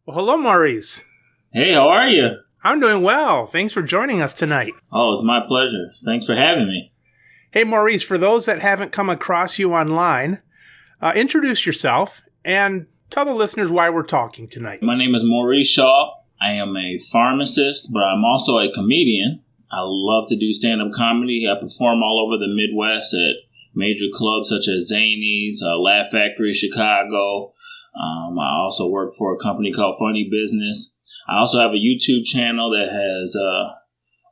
Well, hello, Maurice. Hey, how are you? I'm doing well. Thanks for joining us tonight. Oh, it's my pleasure. Thanks for having me. Hey, Maurice, for those that haven't come across you online, introduce yourself and tell the listeners why we're talking tonight. My name is Maurice Shaw. I am a pharmacist, but I'm also a comedian. I love to do stand-up comedy. I perform all over the Midwest at major clubs such as Zanies, Laugh Factory, Chicago. I also work for a company called Funny Business. I also have a YouTube channel that has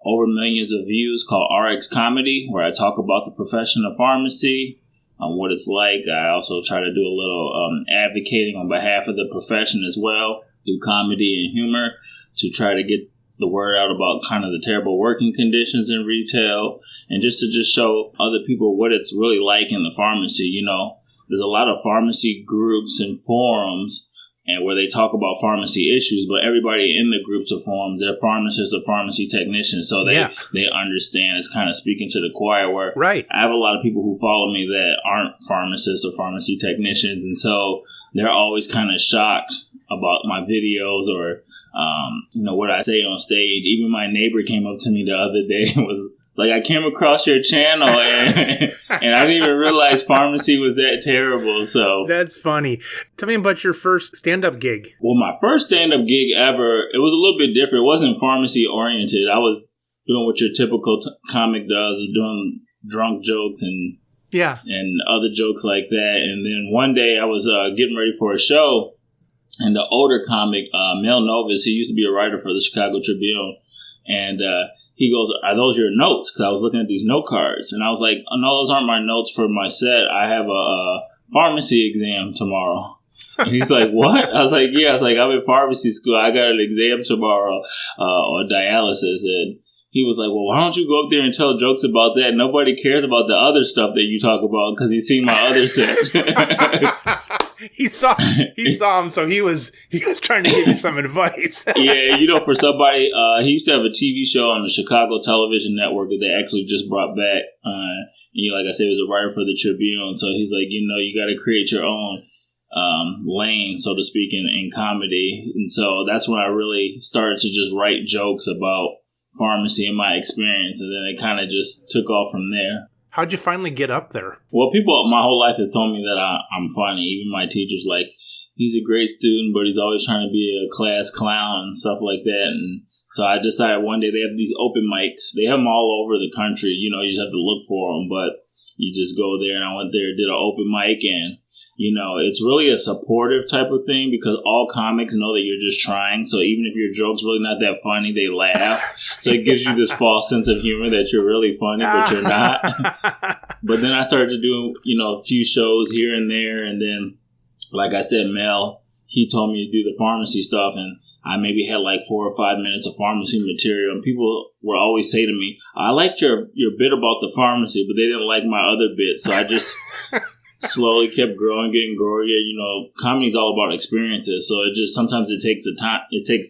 over millions of views called RX Comedy, where I talk about the profession of pharmacy, what it's like. I also try to do a little advocating on behalf of the profession as well, through comedy and humor, to try to get the word out about kind of the terrible working conditions in retail, and just to show other people what it's really like in the pharmacy. You know, there's a lot of pharmacy groups and forums and where they talk about pharmacy issues, but everybody in the groups or forums, they're pharmacists or pharmacy technicians, so they understand. It's kind of speaking to the choir, where right. I have a lot of people who follow me that aren't pharmacists or pharmacy technicians, and so they're always kind of shocked about my videos or what I say on stage. Even my neighbor came up to me the other day and was like, I came across your channel and I didn't even realize pharmacy was that terrible. So that's funny. Tell me about your first stand-up gig. Well, my first stand-up gig ever, it was a little bit different. It wasn't pharmacy oriented. I was doing what your typical comic does, doing drunk jokes and other jokes like that. And then one day I was getting ready for a show, and the older comic, Mel Novus, he used to be a writer for the Chicago Tribune, and he goes, "Are those your notes?" Because I was looking at these note cards, and I was like, "Oh, no, those aren't my notes for my set. I have a pharmacy exam tomorrow." And he's like, "What?" I was like, "Yeah." I was like, "I'm in pharmacy school. I got an exam tomorrow on dialysis." And he was like, "Well, why don't you go up there and tell jokes about that? Nobody cares about the other stuff that you talk about," because he's seen my other set. He saw him, so he was trying to give you some advice. Yeah, for somebody, he used to have a TV show on the Chicago television network that they actually just brought back. Like I said, he was a writer for the Tribune, so he's like, you got to create your own lane, so to speak, in comedy. And so that's when I really started to just write jokes about pharmacy and my experience, and then it kind of just took off from there. How'd you finally get up there? Well, people my whole life have told me that I'm funny. Even my teachers, like, he's a great student, but he's always trying to be a class clown and stuff like that. And so I decided one day, they have these open mics. They have them all over the country. You just have to look for them, but you just go there. And I went there, did an open mic, and it's really a supportive type of thing, because all comics know that you're just trying. So even if your joke's really not that funny, they laugh. So it gives you this false sense of humor that you're really funny, but you're not. But then I started to do, a few shows here and there. And then, like I said, Mel, he told me to do the pharmacy stuff. And I maybe had like 4 or 5 minutes of pharmacy material. And people would always say to me, "I liked your bit about the pharmacy," but they didn't like my other bit. So I just slowly kept growing, getting growing. Comedy is all about experiences, so sometimes it takes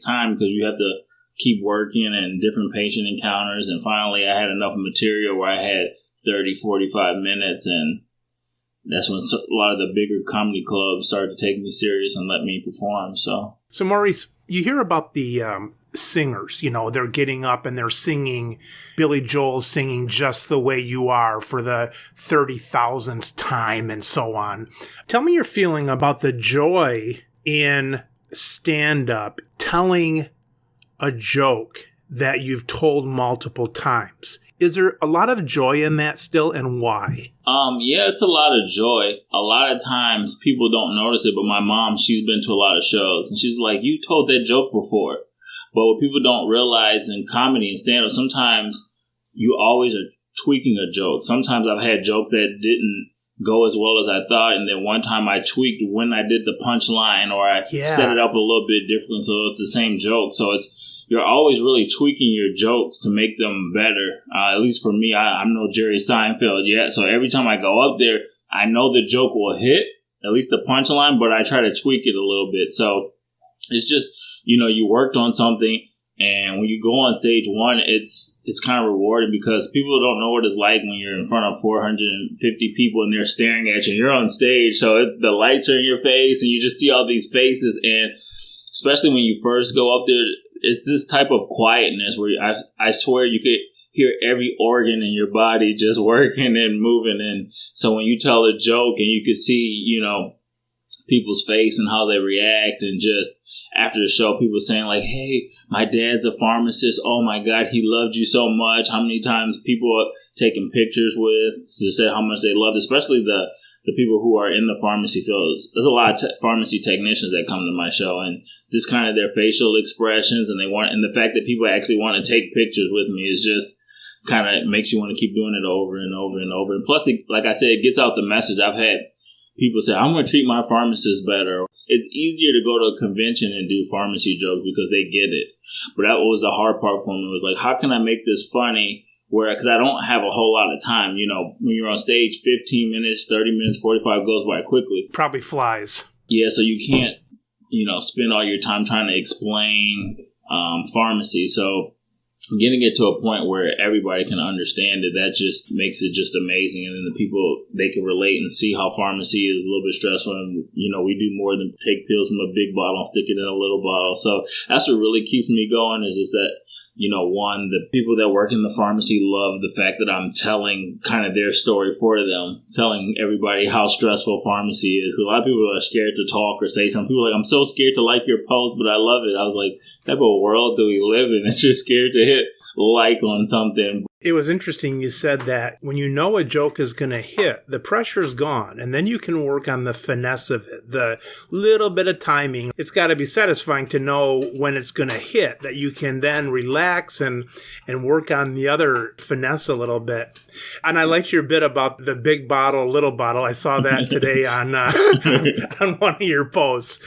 time because you have to keep working and different patient encounters. And finally, I had enough material where I had 30, 45 minutes, and that's when a lot of the bigger comedy clubs started to take me serious and let me perform. So Maurice, you hear about the singers, they're getting up and they're singing. Billy Joel's singing Just the Way You Are for the 30,000th time and so on. Tell me your feeling about the joy in stand-up, telling a joke that you've told multiple times. Is there a lot of joy in that still, and why? Yeah, it's a lot of joy. A lot of times people don't notice it, but my mom, she's been to a lot of shows, and she's like, "You told that joke before." But what people don't realize in comedy and stand-up, sometimes you always are tweaking a joke. Sometimes I've had jokes that didn't go as well as I thought, and then one time I tweaked when I did the punchline, or I set it up a little bit different so it's the same joke. So you're always really tweaking your jokes to make them better. At least for me, I'm no Jerry Seinfeld yet. So every time I go up there, I know the joke will hit, at least the punchline, but I try to tweak it a little bit. So it's just, you worked on something, and when you go on stage one, it's kind of rewarding, because people don't know what it's like when you're in front of 450 people and they're staring at you, and you're on stage. So the lights are in your face and you just see all these faces, and especially when you first go up there, it's this type of quietness where I swear you could hear every organ in your body just working and moving. And so when you tell a joke and you could see, people's face and how they react, and just after the show, people saying like, "Hey, my dad's a pharmacist. Oh my God, he loved you so much." How many times people are taking pictures with to say how much they loved, especially the people who are in the pharmacy field. There's a lot of pharmacy technicians that come to my show, and just kind of their facial expressions, and the fact that people actually want to take pictures with me is just kind of makes you want to keep doing it over and over and over. And plus, like I said, it gets out the message. I've had people say, "I'm going to treat my pharmacist better." It's easier to go to a convention and do pharmacy jokes because they get it. But that was the hard part for me. It was like, how can I make this funny? Because I don't have a whole lot of time. When you're on stage, 15 minutes, 30 minutes, 45 goes by quickly. Probably flies. Yeah, so you can't, spend all your time trying to explain pharmacy. So getting it to a point where everybody can understand it, that just makes it just amazing. And then the people, they can relate and see how pharmacy is a little bit stressful. And, we do more than take pills from a big bottle and stick it in a little bottle. So that's what really keeps me going is that, one, the people that work in the pharmacy love the fact that I'm telling kind of their story for them, telling everybody how stressful pharmacy is. Because a lot of people are scared to talk or say something. People are like, "I'm so scared to like your post, but I love it." I was like, what type of world do we live in that you're scared to hit like on something? It was interesting you said that when you know a joke is going to hit, the pressure's gone, and then you can work on the finesse of it, the little bit of timing. It's got to be satisfying to know when it's going to hit, that you can then relax and work on the other finesse a little bit. And I liked your bit about the big bottle, little bottle. I saw that today on one of your posts.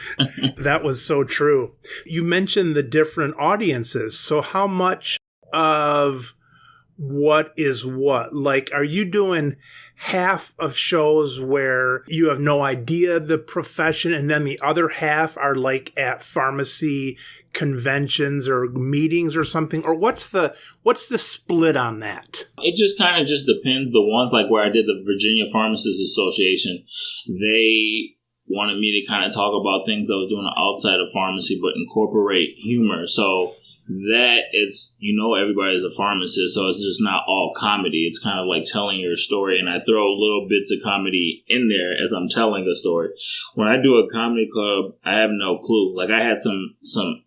That was so true. You mentioned the different audiences. So how much of what is what? Like, are you doing half of shows where you have no idea the profession, and then the other half are like at pharmacy conventions or meetings or something? Or what's the split on that? It just kind of just depends. The ones like where I did the Virginia Pharmacists Association, they wanted me to kind of talk about things I was doing outside of pharmacy, but incorporate humor. So that it's, everybody's a pharmacist, so it's just not all comedy. It's kind of like telling your story, and I throw little bits of comedy in there as I'm telling a story. When I do a comedy club, I have no clue. Like I had some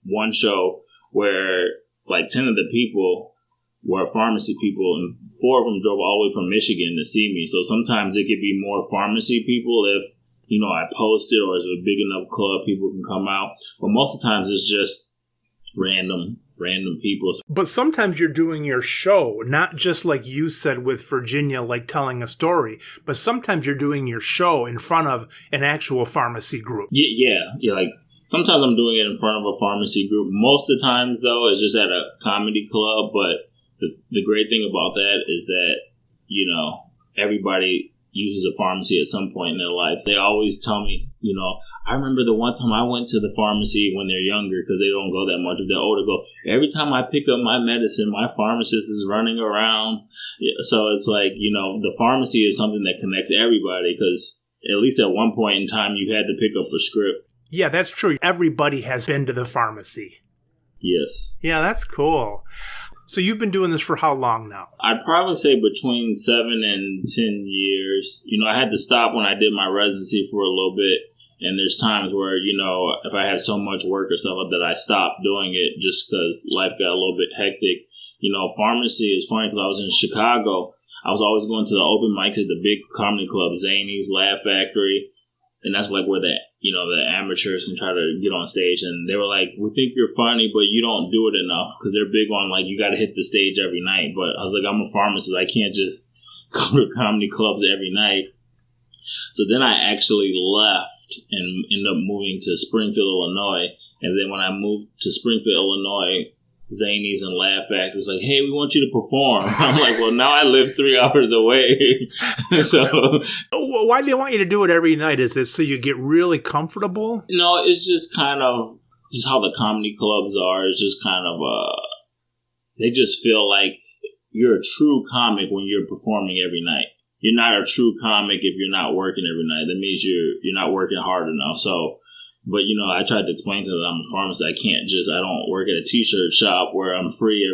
one show where like 10 of the people were pharmacy people, and 4 of them drove all the way from Michigan to see me. So sometimes it could be more pharmacy people if I posted, or it's a big enough club, people can come out. But most of the times it's just random people. But sometimes you're doing your show, not just like you said with Virginia, like telling a story, but sometimes you're doing your show in front of an actual pharmacy group. Yeah. Like sometimes I'm doing it in front of a pharmacy group. Most of the times, though, it's just at a comedy club. But the great thing about that is that, everybody uses a pharmacy at some point in their life. They always tell me, I remember the one time I went to the pharmacy when they're younger, because they don't go that much. If they're older, go, every time I pick up my medicine, my pharmacist is running around. So it's like, the pharmacy is something that connects everybody, because at least at one point in time, you had to pick up a script. Yeah, that's true. Everybody has been to the pharmacy. Yes. Yeah, that's cool. So you've been doing this for how long now? I'd probably say between 7 and 10 years. I had to stop when I did my residency for a little bit. And there's times where, if I had so much work or stuff that I stopped doing it just because life got a little bit hectic. Pharmacy is funny because I was in Chicago. I was always going to the open mics at the big comedy club, Zany's, Laugh Factory. And that's like where the amateurs can try to get on stage. And they were like, "We think you're funny, but you don't do it enough," because they're big on like, you got to hit the stage every night. But I was like, I'm a pharmacist. I can't just go to comedy clubs every night. So then I actually left and ended up moving to Springfield, Illinois. And then when I moved to Springfield, Illinois, Zany's and Laugh Factory was like, "Hey, we want you to perform." I'm like, well, now I live 3 hours away. So why do they want you to do it every night? Is it so you get really comfortable? No, it's just kind of just how the comedy clubs are. It's just kind of they just feel like you're a true comic when you're performing every night. You're not a true comic if you're not working every night. That means you're not working hard enough. So But, I tried to explain to them I'm a pharmacist. I don't work at a t-shirt shop where I'm free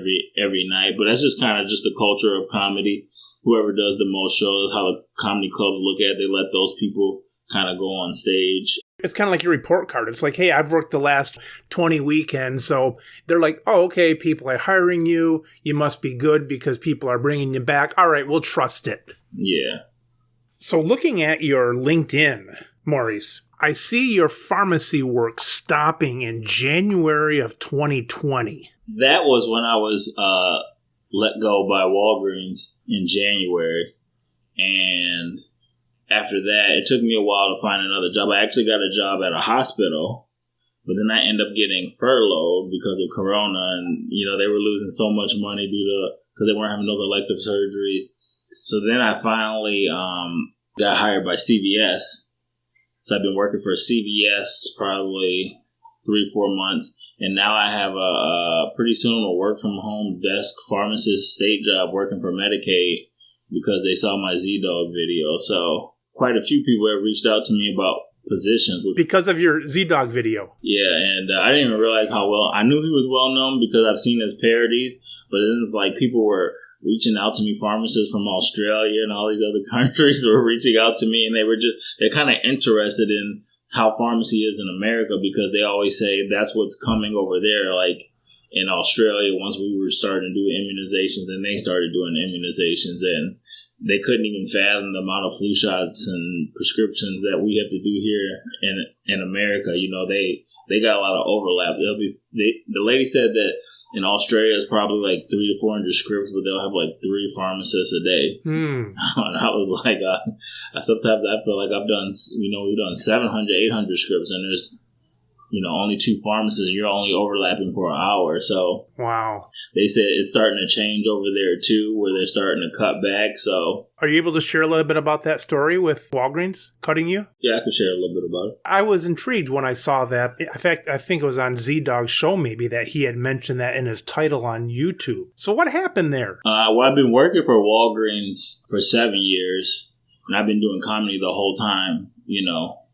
every night. But that's just kind of just the culture of comedy. Whoever does the most shows, how the comedy clubs look at it, they let those people kind of go on stage. It's kind of like your report card. It's like, hey, I've worked the last 20 weekends. So they're like, oh, okay, people are hiring you. You must be good because people are bringing you back. All right, we'll trust it. Yeah. So looking at your LinkedIn, Maurice, I see your pharmacy work stopping in January of 2020. That was when I was let go by Walgreens in January. And after that, it took me a while to find another job. I actually got a job at a hospital, but then I ended up getting furloughed because of Corona. And, they were losing so much money because they weren't having those elective surgeries. So then I finally got hired by CVS. So I've been working for CVS probably 3-4 months. And now I have pretty soon a work from home desk pharmacist state job working for Medicaid because they saw my Z-Dog video. So quite a few people have reached out to me about positions. Because of your Z-Dog video. Yeah, and I didn't even realize how well. I knew he was well known because I've seen his parodies, but then it's like people were reaching out to me, pharmacists from Australia and all these other countries were reaching out to me, and they're kind of interested in how pharmacy is in America because they always say that's what's coming over there. Like in Australia, once we were starting to do immunizations, and they started doing immunizations, and they couldn't even fathom the amount of flu shots and prescriptions that we have to do here in America. They got a lot of overlap. The lady said that in Australia it's probably like 300 to 400 scripts, but they'll have like 3 pharmacists a day. And I was like, sometimes I feel like I've done, we've done 700, 800 scripts, and there's only 2 pharmacists, and you're only overlapping for an hour. So wow. They said it's starting to change over there too, where they're starting to cut back. So are you able to share a little bit about that story with Walgreens cutting you? Yeah, I could share a little bit about it. I was intrigued when I saw that. In fact, I think it was on Z-Dog's show maybe that he had mentioned that in his title on YouTube. So what happened there? Well, I've been working for Walgreens for 7 years, and I've been doing comedy the whole time,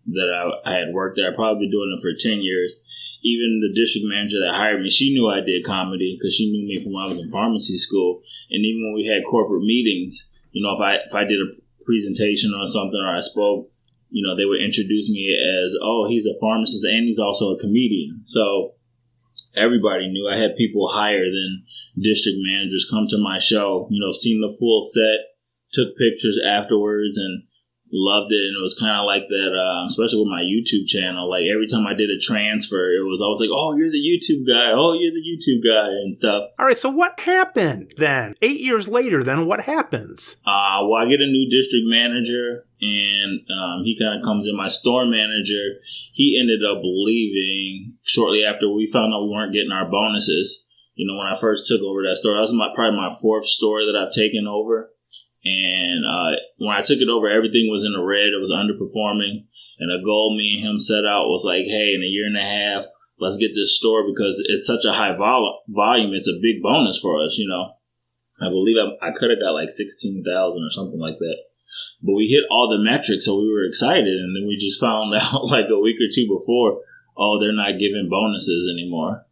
that I had worked there. I've probably been doing it for 10 years. Even the district manager that hired me, she knew I did comedy because she knew me from when I was in pharmacy school. And even when we had corporate meetings, if I did a presentation or something or I spoke, they would introduce me as, oh, he's a pharmacist and he's also a comedian. So everybody knew. I had people higher than district managers come to my show, seen the full set, took pictures afterwards, and loved it. And it was kind of like that, especially with my YouTube channel. Like every time I did a transfer, it was always like, oh, you're the YouTube guy. Oh, you're the YouTube guy and stuff. All right. So what happened then? 8 years later, then what happens? Well, I get a new district manager, and he kind of comes in. My store manager, he ended up leaving shortly after we found out we weren't getting our bonuses. When I first took over that store, that was probably my 4th store that I've taken over. And when I took it over, everything was in the red. It was underperforming. And a goal me and him set out was like, hey, in a year and a half, let's get this store because it's such a high volume. It's a big bonus for us, I believe I could have got like 16,000 or something like that. But we hit all the metrics, so we were excited. And then we just found out like a week or 2 before, oh, they're not giving bonuses anymore.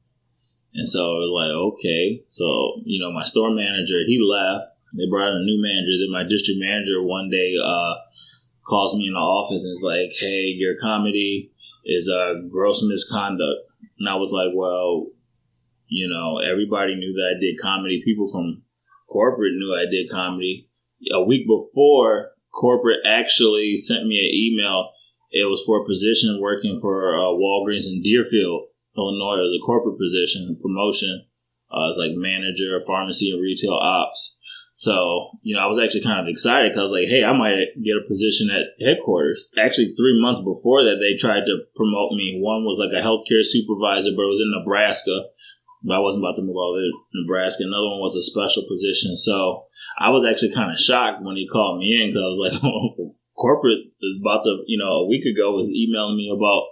And so it was like, okay. So, my store manager, he left. They brought in a new manager. Then my district manager one day calls me in the office and is like, hey, your comedy is gross misconduct. And I was like, well, everybody knew that I did comedy. People from corporate knew I did comedy. A week before, corporate actually sent me an email. It was for a position working for Walgreens in Deerfield, Illinois. It was a corporate position, a promotion. Like manager of pharmacy and retail ops. So, I was actually kind of excited because I was like, hey, I might get a position at headquarters. Actually, 3 months before that, they tried to promote me. One was like a healthcare supervisor, but it was in Nebraska. But I wasn't about to move out of Nebraska. Another one was a special position. So I was actually kind of shocked when he called me in because I was like, oh, corporate is about to, a week ago was emailing me about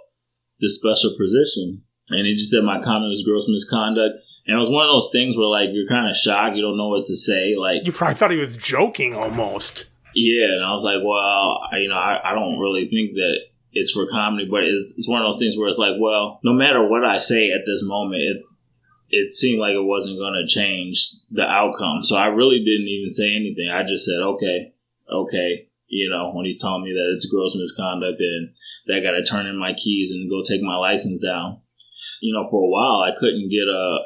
this special position. And he just said my comment was gross misconduct. And it was one of those things where, like, you're kind of shocked. You don't know what to say. Like, you probably thought he was joking almost. Yeah. And I was like, well, I don't really think that it's for comedy, but it's one of those things where it's like, well, no matter what I say at this moment, it seemed like it wasn't going to change the outcome. So I really didn't even say anything. I just said, okay, when he's telling me that it's gross misconduct and that I got to turn in my keys and go take my license down. For a while, I couldn't get a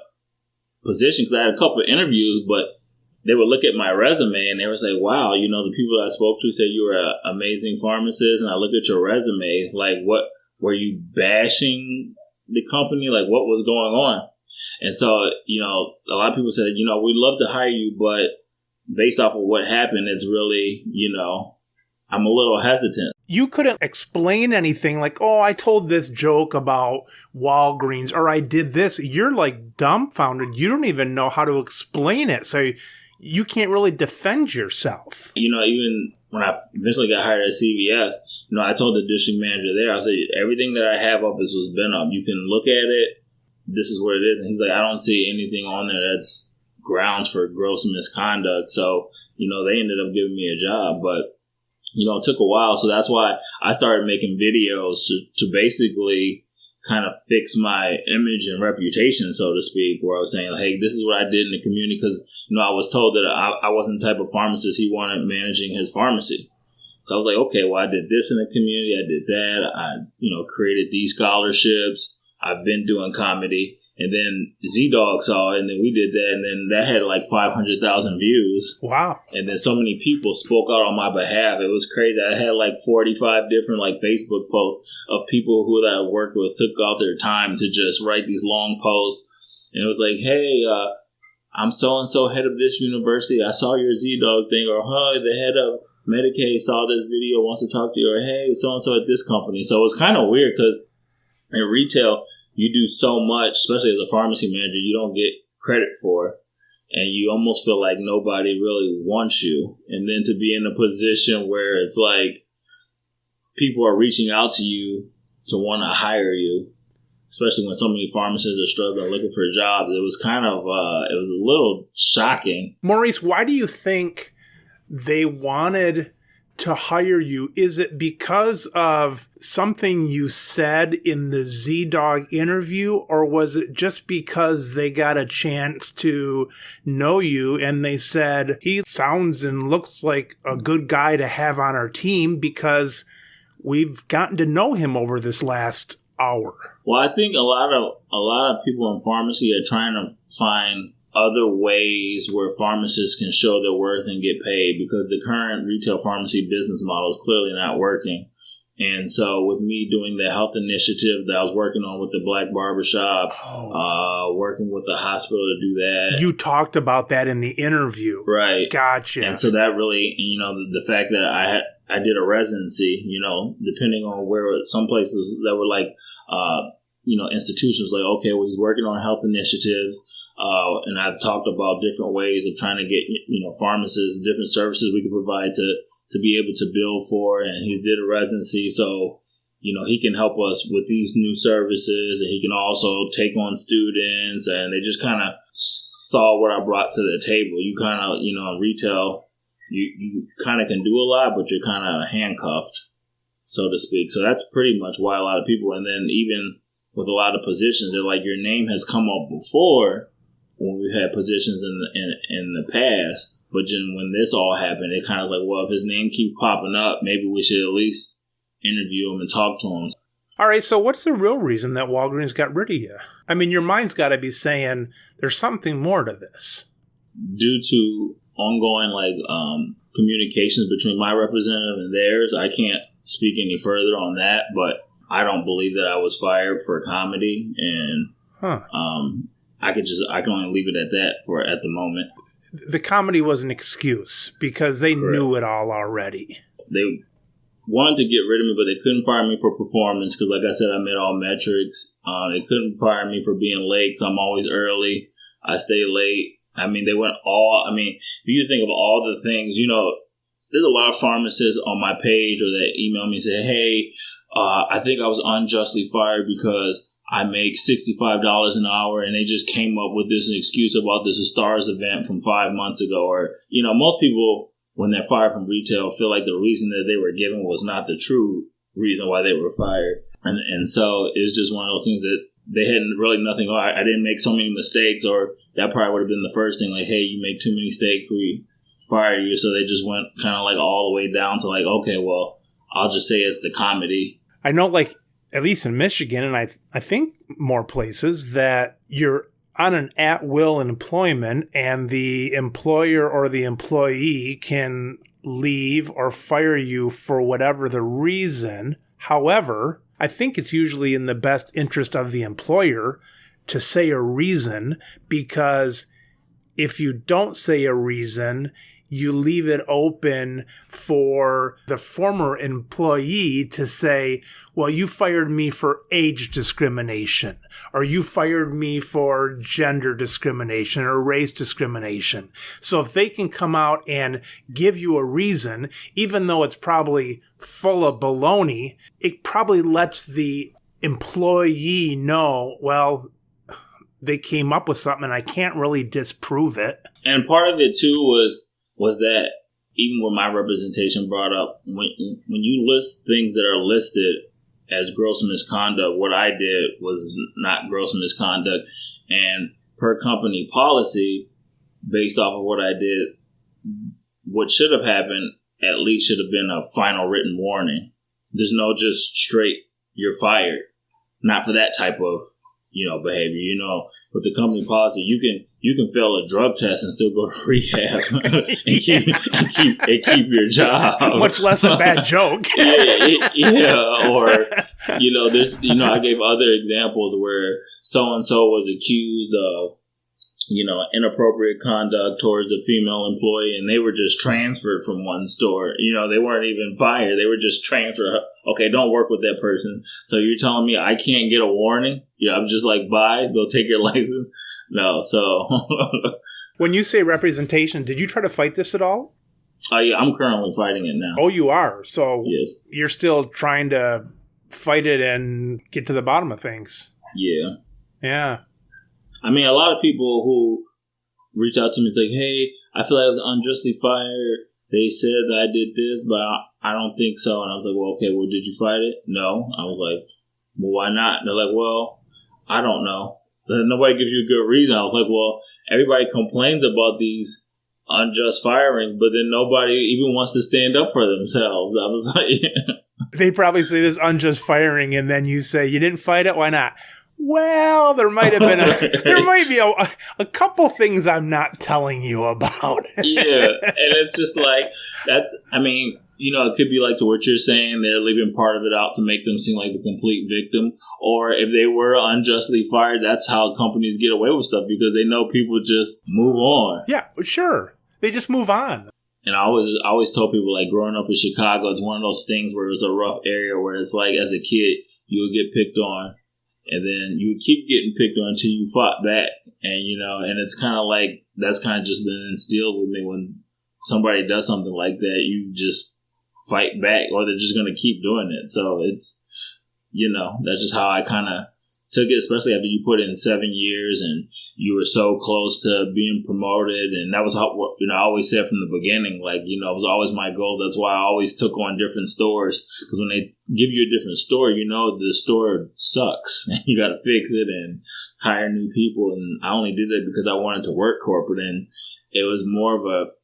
position because I had a couple of interviews, but they would look at my resume and they would say, wow, the people I spoke to said you were an amazing pharmacist. And I look at your resume, like, what were you bashing the company? Like, what was going on? And so, a lot of people said, we'd love to hire you, but based off of what happened, it's really, I'm a little hesitant. You couldn't explain anything like, oh, I told this joke about Walgreens or I did this. You're like dumbfounded. You don't even know how to explain it. So you can't really defend yourself. Even when I eventually got hired at CVS, I told the district manager there, I said, everything that I have up has been up. You can look at it. This is what it is. And he's like, I don't see anything on there that's grounds for gross misconduct. So, they ended up giving me a job. But it took a while, so that's why I started making videos to basically kind of fix my image and reputation, so to speak, where I was saying, hey, this is what I did in the community, because, I was told that I wasn't the type of pharmacist he wanted managing his pharmacy. So I was like, okay, well, I did this in the community, I did that, I, created these scholarships, I've been doing comedy. And then Z-Dog saw it, and then we did that, and then that had like 500,000 views. Wow. And then so many people spoke out on my behalf. It was crazy. I had like 45 different like Facebook posts of people who that I worked with took out their time to just write these long posts. And it was like, hey, I'm so-and-so head of this university. I saw your Z-Dog thing. Or, hey, the head of Medicaid saw this video, wants to talk to you. Or, hey, so-and-so at this company. So it was kind of weird because in retail, you do so much, especially as a pharmacy manager, you don't get credit for. And you almost feel like nobody really wants you. And then to be in a position where it's like people are reaching out to you to want to hire you, especially when so many pharmacists are struggling looking for jobs, it was kind of, it was a little shocking. Maurice, why do you think they wanted to hire you? Is it because of something you said in the Z-Dog interview, or was it just because they got a chance to know you and they said, he sounds and looks like a good guy to have on our team because we've gotten to know him over this last hour? Well, I think a lot of people in pharmacy are trying to find other ways where pharmacists can show their worth and get paid, because the current retail pharmacy business model is clearly not working. And so with me doing the health initiative that I was working on with the Black Barbershop, working with the hospital to do that. You talked about that in the interview. Right. Gotcha. And so that really, the fact that I did a residency, depending on where some places that were like, institutions like, okay, well, he's working on health initiatives. And I've talked about different ways of trying to get, pharmacists, different services we could provide to be able to bill for. And he did a residency. So, he can help us with these new services, and he can also take on students. And they just kind of saw what I brought to the table. You kind of, in retail, you kind of can do a lot, but you're kind of handcuffed, so to speak. So that's pretty much why a lot of people, and then even with a lot of positions, they're like, your name has come up before when we've had positions in the past, but then when this all happened, it kind of like, well, if his name keeps popping up, maybe we should at least interview him and talk to him. All right, so what's the real reason that Walgreens got rid of you? I mean, your mind's got to be saying there's something more to this. Due to ongoing communications between my representative and theirs, I can't speak any further on that, but I don't believe that I was fired for comedy, and I can only leave it at that at the moment. The comedy was an excuse because they Correct. Knew it all already. They wanted to get rid of me, but they couldn't fire me for performance because, like I said, I met all metrics. They couldn't fire me for being late because I'm always early. I stay late. I mean, they went all. I mean, if you think of all the things, there's a lot of pharmacists on my page or that email me and say, hey, I think I was unjustly fired because I make $65 an hour, and they just came up with this excuse about this Stars event from 5 months ago. Or, most people, when they're fired from retail, feel like the reason that they were given was not the true reason why they were fired. And so it's just one of those things that they had really nothing. Oh, I didn't make so many mistakes, or that probably would have been the first thing. Like, hey, you make too many mistakes, we fire you. So they just went kind of like all the way down to like, okay, well, I'll just say it's the comedy. I know, like, at least in Michigan, and I think more places, that you're on an at-will employment and the employer or the employee can leave or fire you for whatever the reason. However, I think it's usually in the best interest of the employer to say a reason, because if you don't say a reason, you leave it open for the former employee to say, well, you fired me for age discrimination, or you fired me for gender discrimination or race discrimination. So if they can come out and give you a reason, even though it's probably full of baloney, it probably lets the employee know, well, they came up with something and I can't really disprove it. And part of it too was that even with my representation brought up, when you list things that are listed as gross misconduct, what I did was not gross misconduct. And per company policy, based off of what I did, what should have happened at least should have been a final written warning. There's no just straight, you're fired. Not for that type of, behavior. With the company policy, you can fail a drug test and still go to rehab and keep your job. Much less a bad joke. yeah. Or there's I gave other examples where so and so was accused of inappropriate conduct towards a female employee, and they were just transferred from one store. They weren't even fired; they were just transferred. Okay, don't work with that person. So you're telling me I can't get a warning? Yeah, I'm just like, bye, go take your license. No, so. When you say representation, did you try to fight this at all? Yeah, I'm currently fighting it now. Oh, you are? So yes. You're still trying to fight it and get to the bottom of things. Yeah. Yeah. I mean, a lot of people who reach out to me is like, hey, I feel like I was unjustly fired. They said that I did this, but I don't think so. And I was like, well, okay, well, did you fight it? No. I was like, well, why not? And they're like, well, I don't know. Then nobody gives you a good reason. I was like, well, everybody complains about these unjust firings, but then nobody even wants to stand up for themselves. I was like, yeah. They probably say this unjust firing, and then you say, you didn't fight it? Why not? Well, there might have been a couple things I'm not telling you about. Yeah, and it's just like, it could be like to what you're saying, they're leaving part of it out to make them seem like the complete victim. Or if they were unjustly fired, that's how companies get away with stuff, because they know people just move on. Yeah, sure. They just move on. And I always told people, like, growing up in Chicago, it's one of those things where it's a rough area where it's like, as a kid, you would get picked on. And then you would keep getting picked on until you fought back. And, and it's kind of like, that's kind of just been instilled with me. When somebody does something like that, you just fight back, or they're just going to keep doing it. So it's, that's just how I kind of took it, especially after you put in 7 years and you were so close to being promoted. And that was how, I always said from the beginning, like, it was always my goal. That's why I always took on different stores, because when they give you a different store, the store sucks and you got to fix it and hire new people. And I only did that because I wanted to work corporate, and it was more of a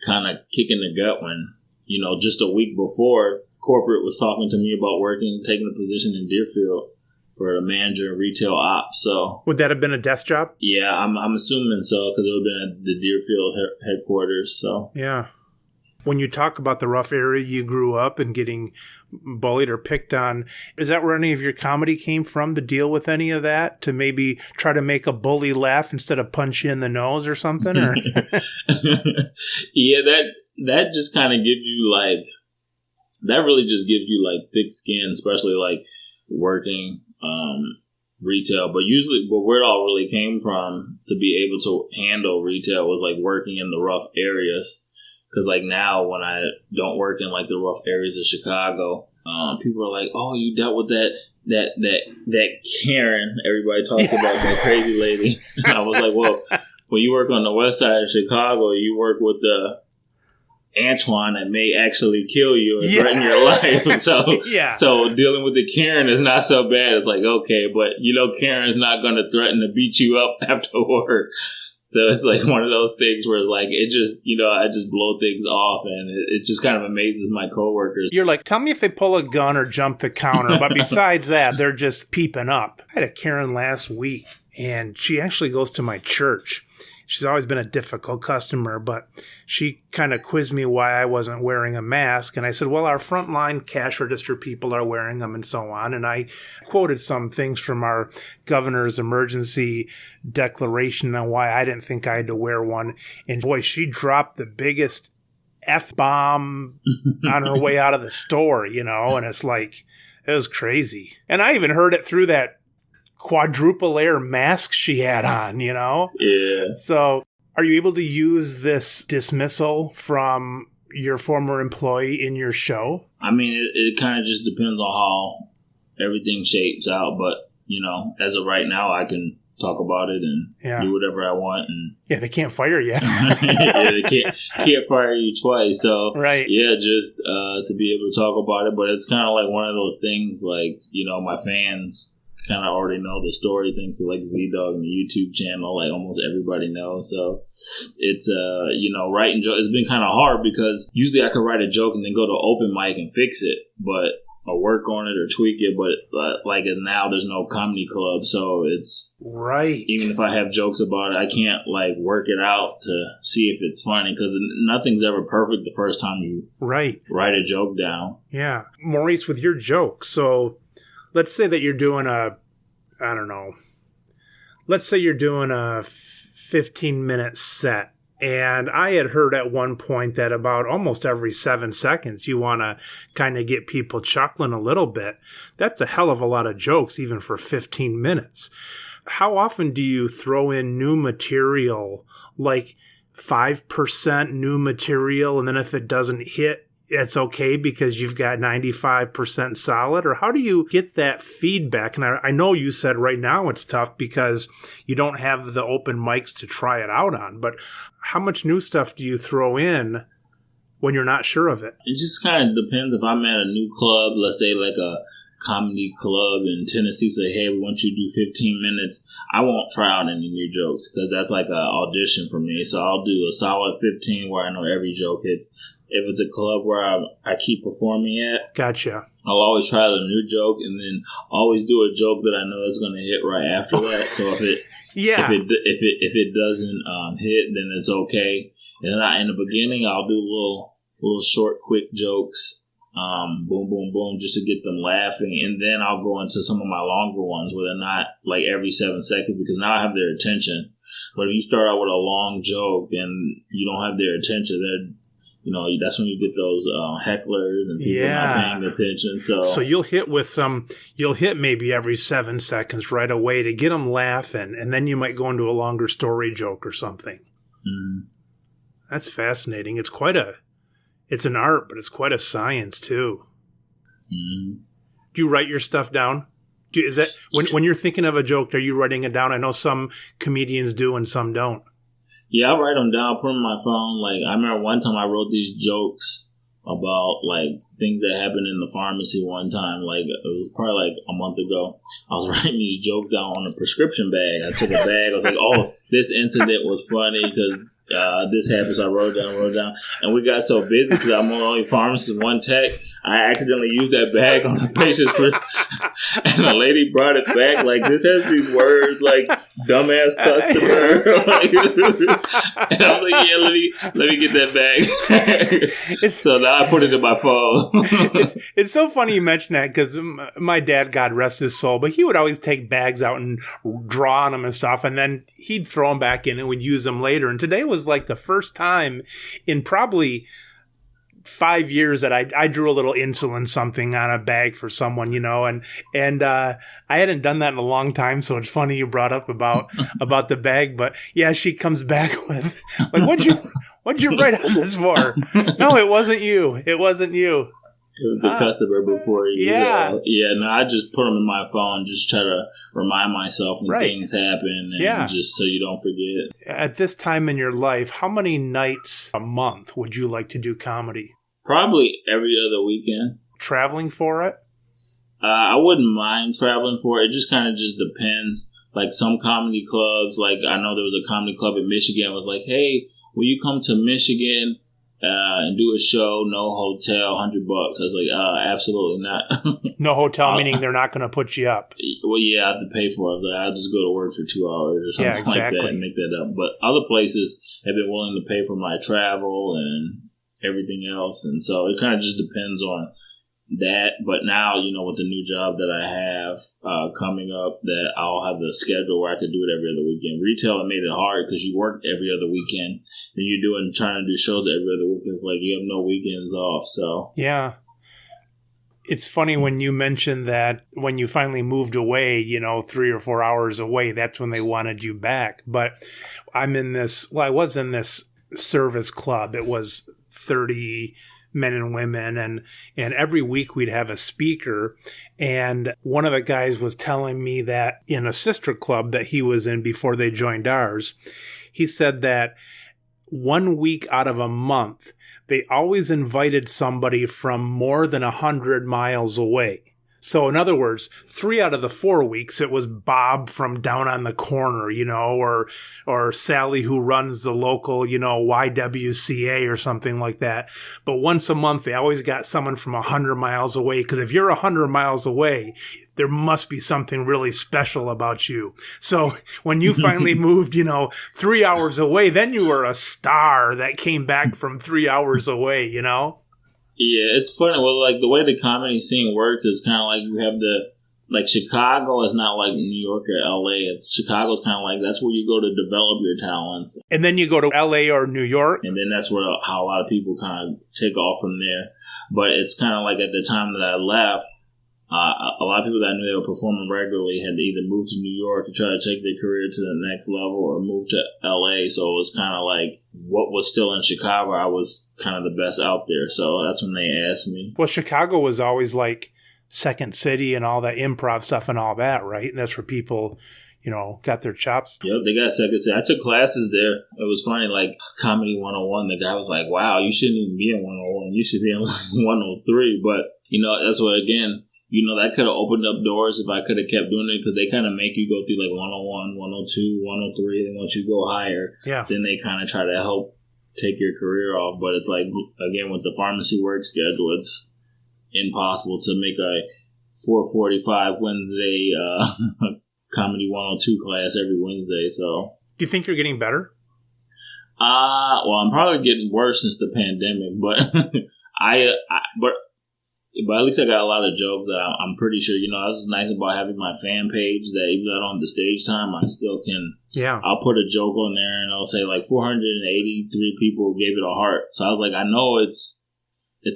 kind of kick in the gut when, just a week before, corporate was talking to me about taking a position in Deerfield for a manager of retail ops. So would that have been a desk job? Yeah, I'm assuming so, because it would have been at the Deerfield headquarters. So yeah. When you talk about the rough area you grew up and getting bullied or picked on, is that where any of your comedy came from, to deal with any of that? To maybe try to make a bully laugh instead of punch you in the nose or something? Or? Yeah, that just kind of gives you that really just gives you thick skin, especially working retail. But where it all really came from to be able to handle retail was working in the rough areas. Because now when I don't work in the rough areas of Chicago, people are like, "Oh, you dealt with that Karen everybody talks about, that crazy lady." And I was like, "Well, when you work on the west side of Chicago, you work with the Antoine that may actually kill you or threaten your life. So dealing with the Karen is not so bad. It's like, okay, but Karen's not going to threaten to beat you up after work. So it's like one of those things where like it just, I just blow things off, and it just kind of amazes my coworkers. You're like, tell me if they pull a gun or jump the counter. But besides that, they're just peeping up. I had a Karen last week, and she actually goes to my church. She's always been a difficult customer, but she kind of quizzed me why I wasn't wearing a mask. And I said, well, our frontline cash register people are wearing them and so on. And I quoted some things from our governor's emergency declaration on why I didn't think I had to wear one. And boy, she dropped the biggest F-bomb on her way out of the store, and it's like, it was crazy. And I even heard it through that quadruple layer mask she had on, Yeah. So are you able to use this dismissal from your former employee in your show? I mean, it kind of just depends on how everything shapes out. But, as of right now, I can talk about it and do whatever I want. And they can't fire you. They can't fire you twice. So, right. Just to be able to talk about it. But it's kind of like one of those things like, my fans kind of already know the story, thanks to like Z-Dog and the YouTube channel, like almost everybody knows. So it's writing jokes, it's been kind of hard because usually I could write a joke and then go to open mic and fix it, but or work on it or tweak it, but like now there's no comedy club, so it's right. Even if I have jokes about it, I can't like work it out to see if it's funny because nothing's ever perfect the first time you write a joke down. Yeah, Maurice, with your joke, so let's say that you're doing a 15-minute set. And I had heard at one point that about almost every 7 seconds, you want to kind of get people chuckling a little bit. That's a hell of a lot of jokes, even for 15 minutes. How often do you throw in new material, like 5% new material, and then if it doesn't hit, it's okay because you've got 95% solid? Or how do you get that feedback? And I know you said right now it's tough because you don't have the open mics to try it out on, but how much new stuff do you throw in when you're not sure of it? It just kind of depends. If I'm at a new club, let's say like a comedy club in Tennessee, say, hey, we want you to do 15 minutes. I won't try out any new jokes because that's like an audition for me. So I'll do a solid 15 where I know every joke hits. If it's a club where I keep performing at, gotcha. I'll always try out a new joke and then always do a joke that I know is going to hit right after that. So if it doesn't hit, then it's okay. And then in the beginning, I'll do little short, quick jokes, boom, boom, boom, just to get them laughing. And then I'll go into some of my longer ones where they're not like every 7 seconds because now I have their attention. But if you start out with a long joke and you don't have their attention, that's when you get those hecklers and people not paying attention. So you'll hit maybe every 7 seconds right away to get them laughing, and then you might go into a longer story joke or something. Mm-hmm. That's fascinating. It's an art, but it's quite a science too. Mm-hmm. Do you write your stuff down? Is that when you're thinking of a joke, are you writing it down? I know some comedians do and some don't. Yeah, I write them down, put them on my phone. Like, I remember one time I wrote these jokes about, like, things that happened in the pharmacy one time. Like, it was probably, like, a month ago. I was writing these jokes down on a prescription bag. I took a bag. I was like, oh, this incident was funny because this happened, so I wrote it down. And we got so busy because I'm only pharmacist, one tech. I accidentally used that bag on the patient's and the lady brought it back like, this has these words like dumbass customer. And I was like, yeah, let me get that bag. So now I put it in my phone. It's so funny you mention that because my dad, God rest his soul, but he would always take bags out and draw on them and stuff, and then he'd throw them back in and we'd use them later. And today was like the first time in probably 5 years that I drew a little insulin something on a bag for someone, and I hadn't done that in a long time. So it's funny you brought up about the bag, but yeah, she comes back with like, what'd you write on this for? No, it wasn't you. It was the customer before you. Yeah. No, I just put them in my phone, just try to remind myself when things happen, and just so you don't forget. At this time in your life, how many nights a month would you like to do comedy? Probably every other weekend. Traveling for it? I wouldn't mind traveling for it. It just kind of just depends. Like some comedy clubs, like I know there was a comedy club in Michigan, was like, hey, will you come to Michigan and do a show, no hotel, $100? I was like, absolutely not. No hotel, meaning they're not going to put you up. Well, yeah, I have to pay for it. I was like, I'll just go to work for 2 hours or something like that and make that up. But other places have been willing to pay for my travel and everything else. And so it kind of just depends on that. But now, with the new job that I have coming up, that I'll have the schedule where I could do it every other weekend. Retail, it made it hard because you work every other weekend, and you're trying to do shows every other weekend. It's like you have no weekends off. So yeah, it's funny when you mentioned that when you finally moved away, 3 or 4 hours away, that's when they wanted you back. But I was in this service club. It was 30 men and women, and every week we'd have a speaker, and one of the guys was telling me that in a sister club that he was in before they joined ours, he said that 1 week out of a month they always invited somebody from more than 100 miles away. So in other words, 3 out of the 4 weeks, it was Bob from down on the corner, or Sally who runs the local, YWCA or something like that. But once a month, they always got someone from 100 miles away. Because if you're 100 miles away, there must be something really special about you. So when you finally moved, 3 hours away, then you were a star that came back from 3 hours away, Yeah, it's funny. Well, like the way the comedy scene works is kind of like you have Chicago is not like New York or LA. Chicago's kind of like that's where you go to develop your talents. And then you go to LA or New York. And then that's how a lot of people kind of take off from there. But it's kind of like at the time that I left, a lot of people that I knew they were performing regularly had to either move to New York to try to take their career to the next level or move to LA. So it was kind of like what was still in Chicago, I was kind of the best out there. So that's when they asked me. Well, Chicago was always like Second City and all that improv stuff and all that, right? And that's where people, got their chops. Yep, they got Second City. I took classes there. It was funny, like Comedy 101. The guy was like, wow, you shouldn't even be in 101. You should be in 103. But, that's what, again, that could have opened up doors if I could have kept doing it because they kind of make you go through like 101, 102, 103. Then once you go higher, then they kind of try to help take your career off. But it's like, again, with the pharmacy work schedule, it's impossible to make a 4:45 Wednesday Comedy 102 class every Wednesday. So, do you think you're getting better? Well, I'm probably getting worse since the pandemic, but But at least I got a lot of jokes that I'm pretty sure, that's nice about having my fan page that even though I don't have the stage time, I still can. Yeah. I'll put a joke on there and I'll say like 483 people gave it a heart. So I was like, I know it's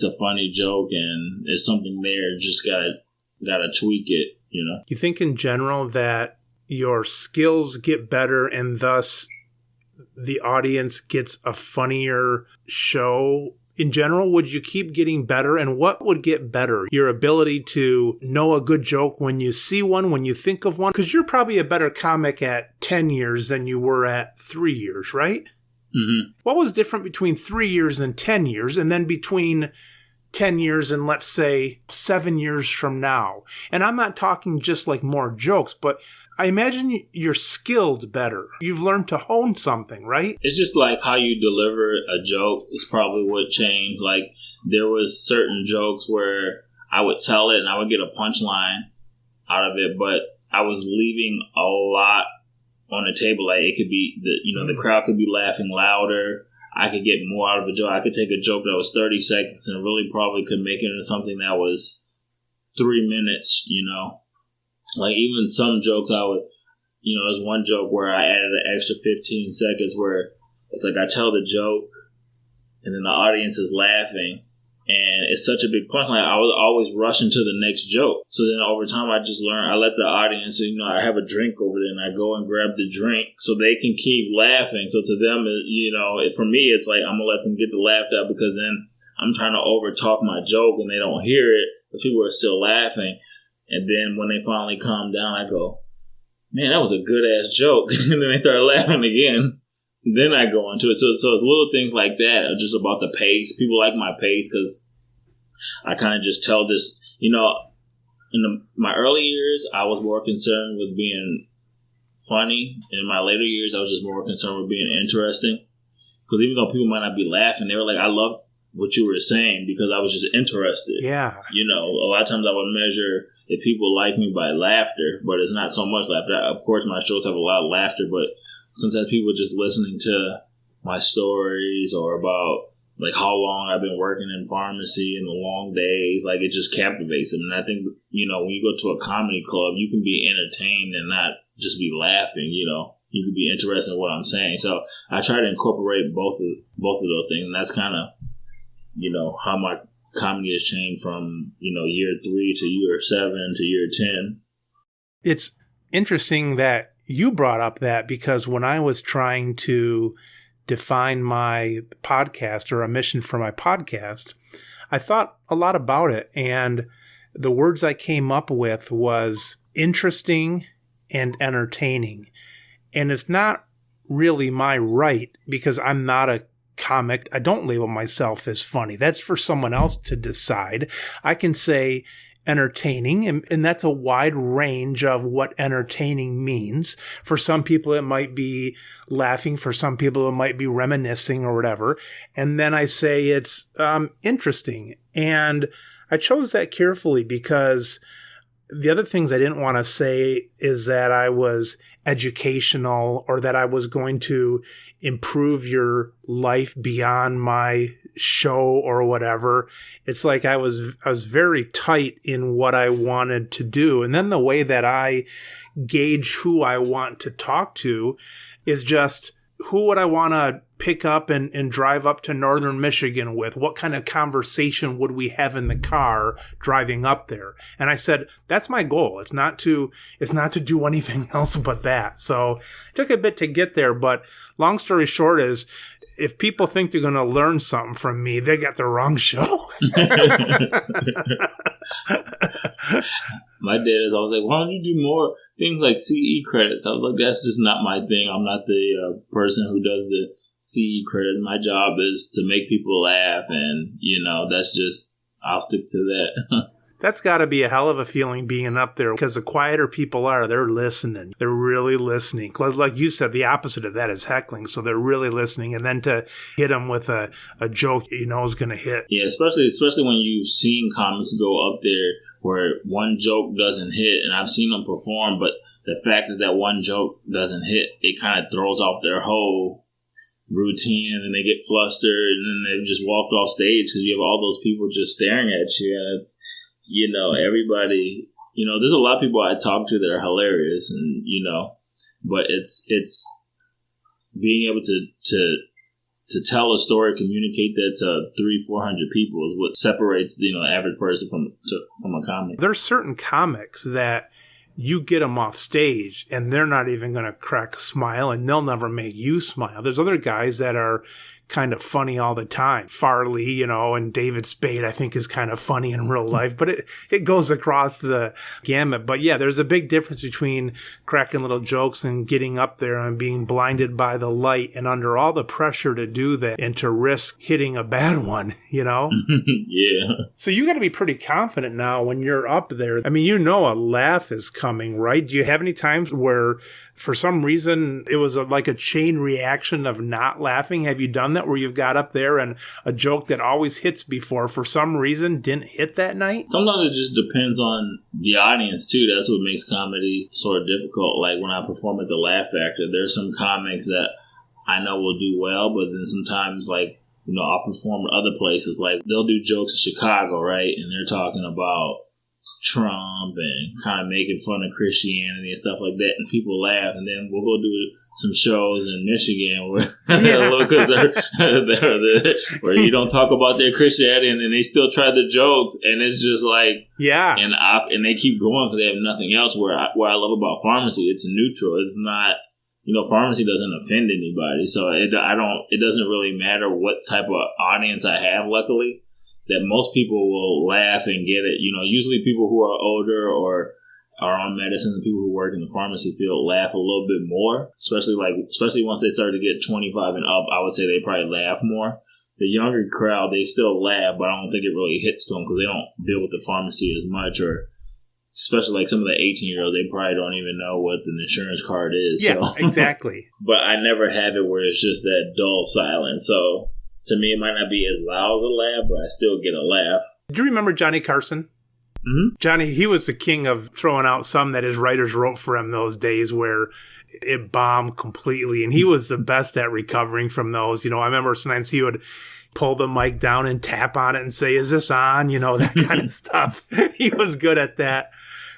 a funny joke and it's something there. Just gotta tweak it, You think in general that your skills get better and thus the audience gets a funnier show? In general, would you keep getting better? And what would get better? Your ability to know a good joke when you see one, when you think of one? Because you're probably a better comic at 10 years than you were at 3 years, right? Mm-hmm. What was different between 3 years and 10 years? And then between 10 years and let's say 7 years from now? And I'm not talking just like more jokes, but I imagine you're skilled better. You've learned to hone something, right? It's just like how you deliver a joke is probably what changed. Like there was certain jokes where I would tell it and I would get a punchline out of it, but I was leaving a lot on the table. Like it could be the crowd could be laughing louder. I could get more out of a joke. I could take a joke that was 30 seconds and really probably could make it into something that was 3 minutes, Like even some jokes I would, there's one joke where I added an extra 15 seconds where it's like I tell the joke and then the audience is laughing and it's such a big punchline. I was always rushing to the next joke. So then over time I just learned, I let the audience, I have a drink over there and I go and grab the drink so they can keep laughing. So to them, for me, it's like I'm going to let them get the laugh out because then I'm trying to over talk my joke and they don't hear it, but people are still laughing. And then when they finally calm down, I go, man, that was a good ass joke. And then they start laughing again. Then I go into it. So little things like that are just about the pace. People like my pace because I kind of just tell this, in my early years, I was more concerned with being funny. In my later years, I was just more concerned with being interesting. Because even though people might not be laughing, they were like, I love what you were saying because I was just interested. Yeah. A lot of times I would measure if people like me by laughter, but it's not so much laughter. Of course, my shows have a lot of laughter, but sometimes people just listening to my stories or about like how long I've been working in pharmacy and the long days, like it just captivates them. And I think, when you go to a comedy club, you can be entertained and not just be laughing, You can be interested in what I'm saying. So I try to incorporate both of those things, and that's kind of, how my comedy has changed from, year 3 to year 7 to year 10. It's interesting that you brought up that because when I was trying to define my podcast or a mission for my podcast, I thought a lot about it. And the words I came up with was interesting and entertaining. And it's not really my right because I'm not a comic. I don't label myself as funny. That's for someone else to decide. I can say entertaining, and that's a wide range of what entertaining means. For some people, it might be laughing. For some people, it might be reminiscing or whatever. And then I say it's interesting. And I chose that carefully because the other things I didn't want to say is that I was educational or that I was going to improve your life beyond my show or whatever. It's like I was very tight in what I wanted to do. And then the way that I gauge who I want to talk to is just who would I want to pick up and drive up to northern Michigan with? What kind of conversation would we have in the car driving up there? And I said, that's my goal. It's not to do anything else but that. So it took a bit to get there, but long story short is if people think they're going to learn something from me, they got the wrong show. My dad is always like, why don't you do more things like CE credits? I was like, that's just not my thing. I'm not the person who does the CE credit. My job is to make people laugh, and, that's just, I'll stick to that. That's got to be a hell of a feeling being up there because the quieter people are, they're listening. They're really listening. Like you said, the opposite of that is heckling. So they're really listening. And then to hit them with a joke is going to hit. Yeah, especially when you've seen comics go up there where one joke doesn't hit. And I've seen them perform, but the fact that one joke doesn't hit, it kind of throws off their whole routine, and then they get flustered, and then they've just walked off stage because you have all those people just staring at you. And it's, everybody, there's a lot of people I talk to that are hilarious, and, but it's being able to tell a story, communicate that to 300-400 people is what separates, the average person from a comic. There's certain comics that you get them off stage and they're not even going to crack a smile and they'll never make you smile. There's other guys that are kind of funny all the time. Farley, and David Spade, I think, is kind of funny in real life, but it goes across the gamut. But yeah, there's a big difference between cracking little jokes and getting up there and being blinded by the light and under all the pressure to do that and to risk hitting a bad one, Yeah. So you got to be pretty confident now when you're up there. I mean, a laugh is coming, right? Do you have any times where for some reason it was like a chain reaction of not laughing? Have you done that where you've got up there and a joke that always hits before for some reason didn't hit that night? Sometimes it just depends on the audience too. That's what makes comedy sort of difficult. Like when I perform at the Laugh Factor, there's some comics that I know will do well, but then sometimes I'll perform at other places. Like they'll do jokes in Chicago, right? And they're talking about Trump and kind of making fun of Christianity and stuff like that, and people laugh. And then we'll go do some shows in Michigan where where you don't talk about their Christianity, and then they still try the jokes, and it's just like and they keep going because they have nothing else. Where I love about pharmacy, it's neutral. It's not. Pharmacy doesn't offend anybody, so it doesn't really matter what type of audience I have, luckily. that most people will laugh and get it. You know, usually people who are older or are on medicine, the people who work in the pharmacy field laugh a little bit more, especially once they start to get 25 and up. I would say they probably laugh more. The younger crowd, they still laugh, but I don't think it really hits them because they don't deal with the pharmacy as much, or especially like some of the 18-year-olds, they probably don't even know what an insurance card is. Yeah, so. Exactly. But I never have it where it's just that dull silence. So to me, it might not be as loud as a laugh, but I still get a laugh. Do you remember Johnny Carson? Mm-hmm. Johnny, he was the king of throwing out some that his writers wrote for him those days where it bombed completely. And he was the best at recovering from those. You know, I remember sometimes he would pull the mic down and tap on it and say, "Is this on?" You know, that kind of stuff. He was good at that.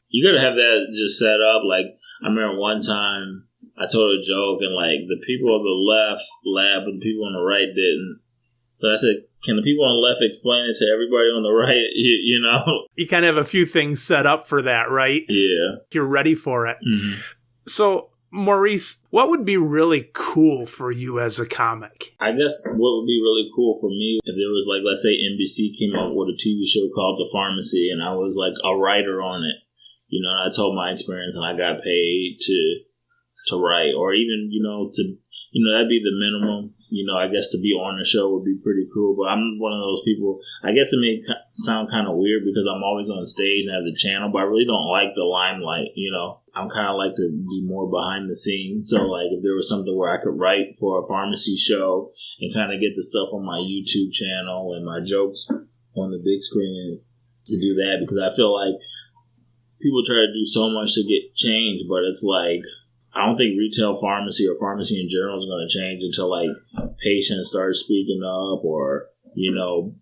You got to have that just set up. Like, I remember one time I told a joke and like the people on the left laughed, but the people on the right didn't. So I said, can the people on the left explain it to everybody on the right? You know? You kind of have a few things set up for that, right? Yeah. You're ready for it. Mm-hmm. So, Maurice, what would be really cool for you as a comic? I guess what would be really cool for me if there was like, let's say NBC came up with a TV show called The Pharmacy and I was like a writer on it. You know, I told my experience and I got paid to write, or even, that'd be the minimum. You know, I guess to be on the show would be pretty cool. But I'm one of those people, I guess it may sound kind of weird because I'm always on stage and have the channel, but I really don't like the limelight, you know. I'm kind of like to be more behind the scenes. So, like, if there was something where I could write for a pharmacy show and kind of get the stuff on my YouTube channel and my jokes on the big screen to do that, because I feel like people try to do so much to get change, but it's like, I don't think retail pharmacy or pharmacy in general is going to change until like patients start speaking up, or, you know,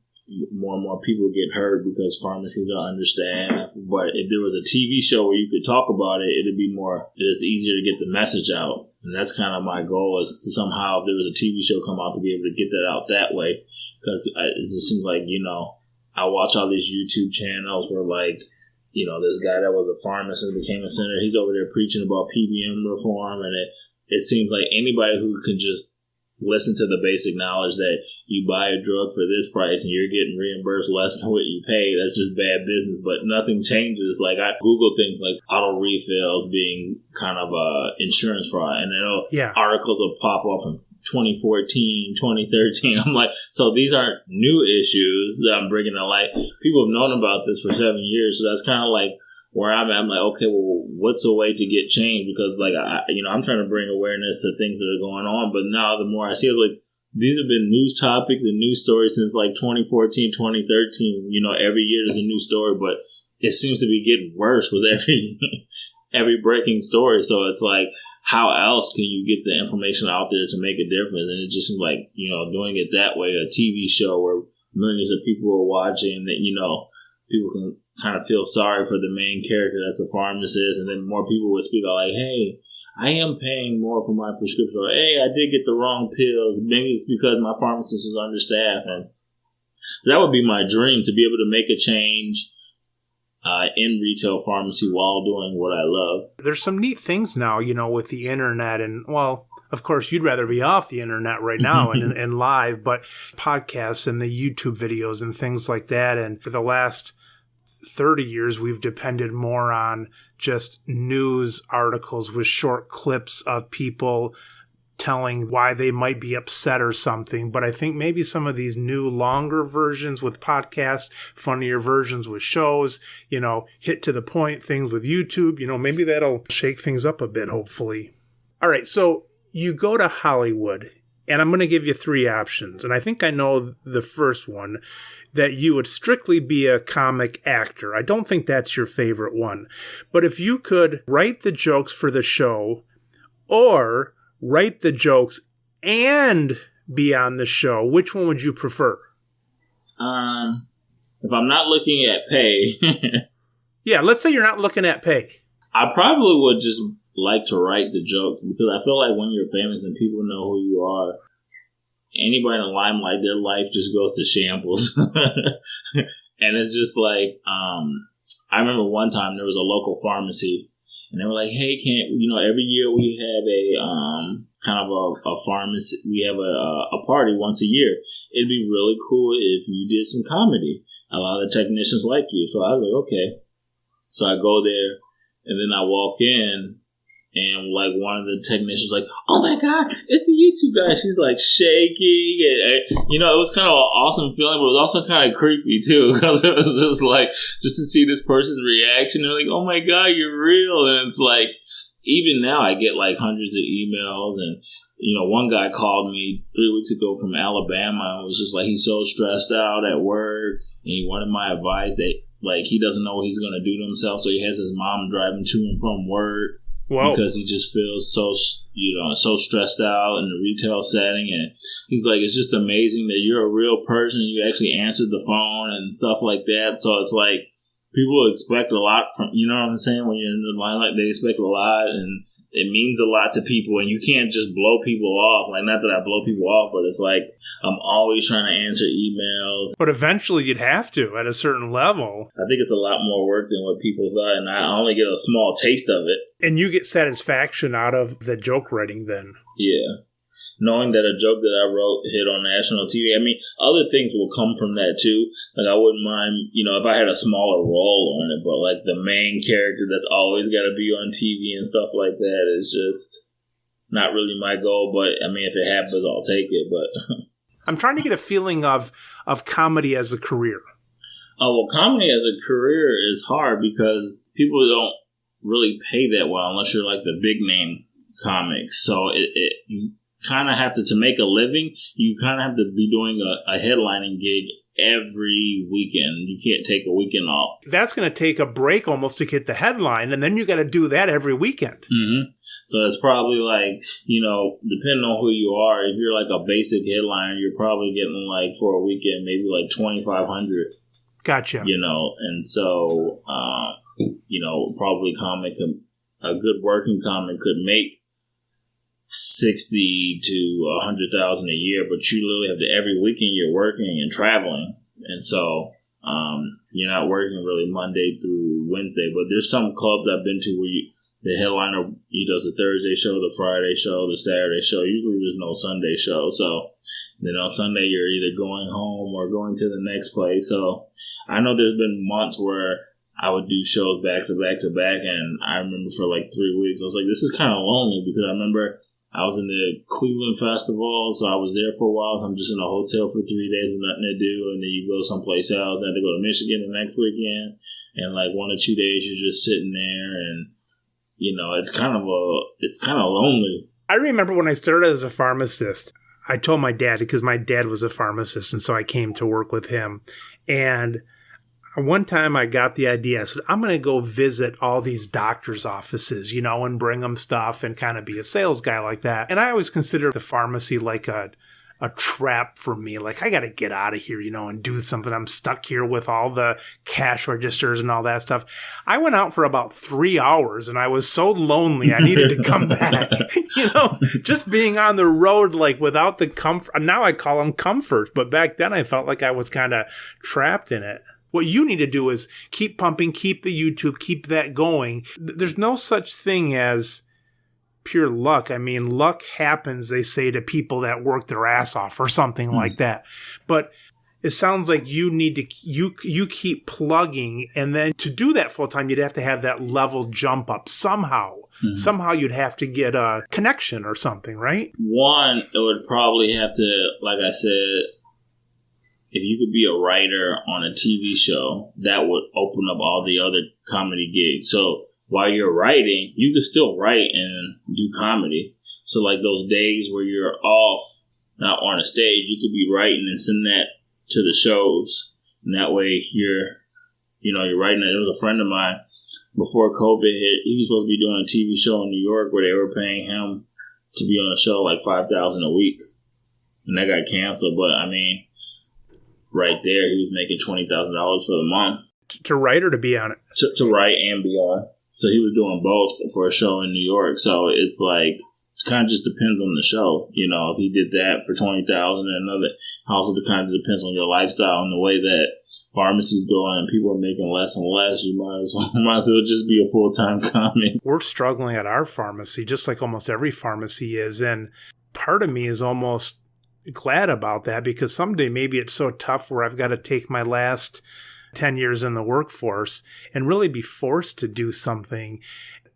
more and more people get hurt because pharmacies are understaffed. But if there was a TV show where you could talk about it, it's easier to get the message out. And that's kind of my goal, is to somehow, if there was a TV show come out, to be able to get that out that way. Because it just seems like, you know, I watch all these YouTube channels where like, you know, this guy that was a pharmacist became a senator. He's over there preaching about PBM reform, and it seems like anybody who can just listen to the basic knowledge that you buy a drug for this price and you're getting reimbursed less than what you pay, that's just bad business. But nothing changes. Like, I Google things like auto refills being kind of insurance fraud, and articles will pop off in 2014, 2013. I'm like, so these aren't new issues that I'm bringing to light. People have known about this for 7 years, so that's kind of like where I'm at. I'm like, okay, well, what's a way to get change? Because like, I'm trying to bring awareness to things that are going on, but now the more I see it, like, these have been news topics and news stories since like 2014, 2013. You know, every year there's a new story, but it seems to be getting worse with every breaking story. So it's like, how else can you get the information out there to make a difference? And it just seems like, you know, doing it that way, a TV show where millions of people are watching, that, you know, people can kind of feel sorry for the main character that's a pharmacist, and then more people would speak out like, hey, I am paying more for my prescription, or hey, I did get the wrong pills. Maybe it's because my pharmacist was understaffed. And so that would be my dream, to be able to make a change in retail pharmacy while doing what I love. There's some neat things now, you know, with the internet, and, well, of course, you'd rather be off the internet right now and live, but podcasts and the YouTube videos and things like that. And for the last 30 years, we've depended more on just news articles with short clips of people telling why they might be upset or something. But I think maybe some of these new longer versions with podcasts, funnier versions with shows, you know, hit to the point things with YouTube, you know, maybe that'll shake things up a bit, hopefully. All right, so you go to Hollywood, and I'm going to give you 3 options. And I think I know the first one, that you would strictly be a comic actor. I don't think that's your favorite one. But if you could write the jokes for the show, or write the jokes and be on the show, which one would you prefer? If I'm not looking at pay... Yeah, let's say you're not looking at pay. I probably would just like to write the jokes, because I feel like when you're famous and people know who you are, anybody in the limelight, their life just goes to shambles. And it's just like, I remember one time there was a local pharmacy, and they were like, hey, every year we have kind of a pharmacy. We have a party once a year. It'd be really cool if you did some comedy. A lot of the technicians like you. So I was like, okay. So I go there, and then I walk in, and like one of the technicians like, oh my God, it's the YouTube guy. She's like shaking. And, you know, it was kind of an awesome feeling, but it was also kind of creepy too, because it was just like, just to see this person's reaction. They're like, oh my God, you're real. And it's like, even now I get like hundreds of emails. And, you know, one guy called me 3 weeks ago from Alabama and was just like, he's so stressed out at work, and he wanted my advice that like he doesn't know what he's going to do to himself. So he has his mom driving to and from work. Whoa. Because he just feels so, so stressed out in the retail setting. And he's like, it's just amazing that you're a real person. You actually answered the phone and stuff like that. So it's like, people expect a lot from, you know what I'm saying? When you're in the limelight, they expect a lot, and it means a lot to people, and you can't just blow people off. Like, not that I blow people off, but it's like, I'm always trying to answer emails. But eventually you'd have to at a certain level. I think it's a lot more work than what people thought, and I only get a small taste of it. And you get satisfaction out of the joke writing then. Yeah. Knowing that a joke that I wrote hit on national TV. I mean, other things will come from that too. Like, I wouldn't mind, you know, if I had a smaller role on it, but like the main character that's always got to be on TV and stuff like that is just not really my goal. But I mean, if it happens, I'll take it. But I'm trying to get a feeling of comedy as a career. Oh, well, comedy as a career is hard because people don't really pay that well unless you're like the big name comics. So you kind of have to make a living, you kind of have to be doing a headlining gig every weekend. You can't take a weekend off. That's going to take a break almost to get the headline, and then you got to do that every weekend. Mm-hmm. So it's probably like, you know, depending on who you are, if you're like a basic headliner, you're probably getting like for a weekend, maybe like $2,500. Gotcha. You know, and so, you know, probably a good working comic could make 60 to 100,000 a year, but you literally have to, every weekend you're working and traveling, and so you're not working really Monday through Wednesday. But there's some clubs I've been to where the headliner, he does the Thursday show, the Friday show, the Saturday show. Usually there's no Sunday show, so then on Sunday you're either going home or going to the next place. So I know there's been months where I would do shows back to back to back, and I remember for like 3 weeks I was like, this is kind of lonely, because I remember I was in the Cleveland Festival, so I was there for a while. So I'm just in a hotel for 3 days with nothing to do, and then you go someplace else. Then I have to go to Michigan the next weekend, and like 1 or 2 days you're just sitting there, and you know, it's kind of lonely. I remember when I started as a pharmacist, I told my dad, because my dad was a pharmacist, and so I came to work with him. And one time I got the idea, I said, I'm going to go visit all these doctors' offices, you know, and bring them stuff and kind of be a sales guy like that. And I always considered the pharmacy like a trap for me. Like, I got to get out of here, you know, and do something. I'm stuck here with all the cash registers and all that stuff. I went out for about 3 hours, and I was so lonely I needed to come back. You know, just being on the road, like without the comfort. Now I call them comfort, but back then I felt like I was kind of trapped in it. What you need to do is keep pumping, keep the YouTube, keep that going. There's no such thing as pure luck. I mean, luck happens, they say, to people that work their ass off or something like that. But it sounds like you need to, you keep plugging, and then to do that full time, you'd have to have that level jump up somehow. Mm-hmm. Somehow you'd have to get a connection or something, right? One, it would probably have to, like I said, if you could be a writer on a TV show, that would open up all the other comedy gigs. So while you're writing, you can still write and do comedy. So like those days where you're off, not on a stage, you could be writing and send that to the shows. And that way you're writing. There was a friend of mine before COVID hit. He was supposed to be doing a TV show in New York where they were paying him to be on a show like $5,000 a week. And that got canceled. But I mean, right there, he was making $20,000 for the month. To write or to be on it? To write and be on. So he was doing both for a show in New York. So it's like, it kind of just depends on the show. You know, if he did that for $20,000 and another, also kind of depends on your lifestyle and the way that pharmacies going and people are making less and less, you might as well just be a full-time comic. We're struggling at our pharmacy, just like almost every pharmacy is. And part of me is almost glad about that, because someday maybe it's so tough where I've got to take my last 10 years in the workforce and really be forced to do something,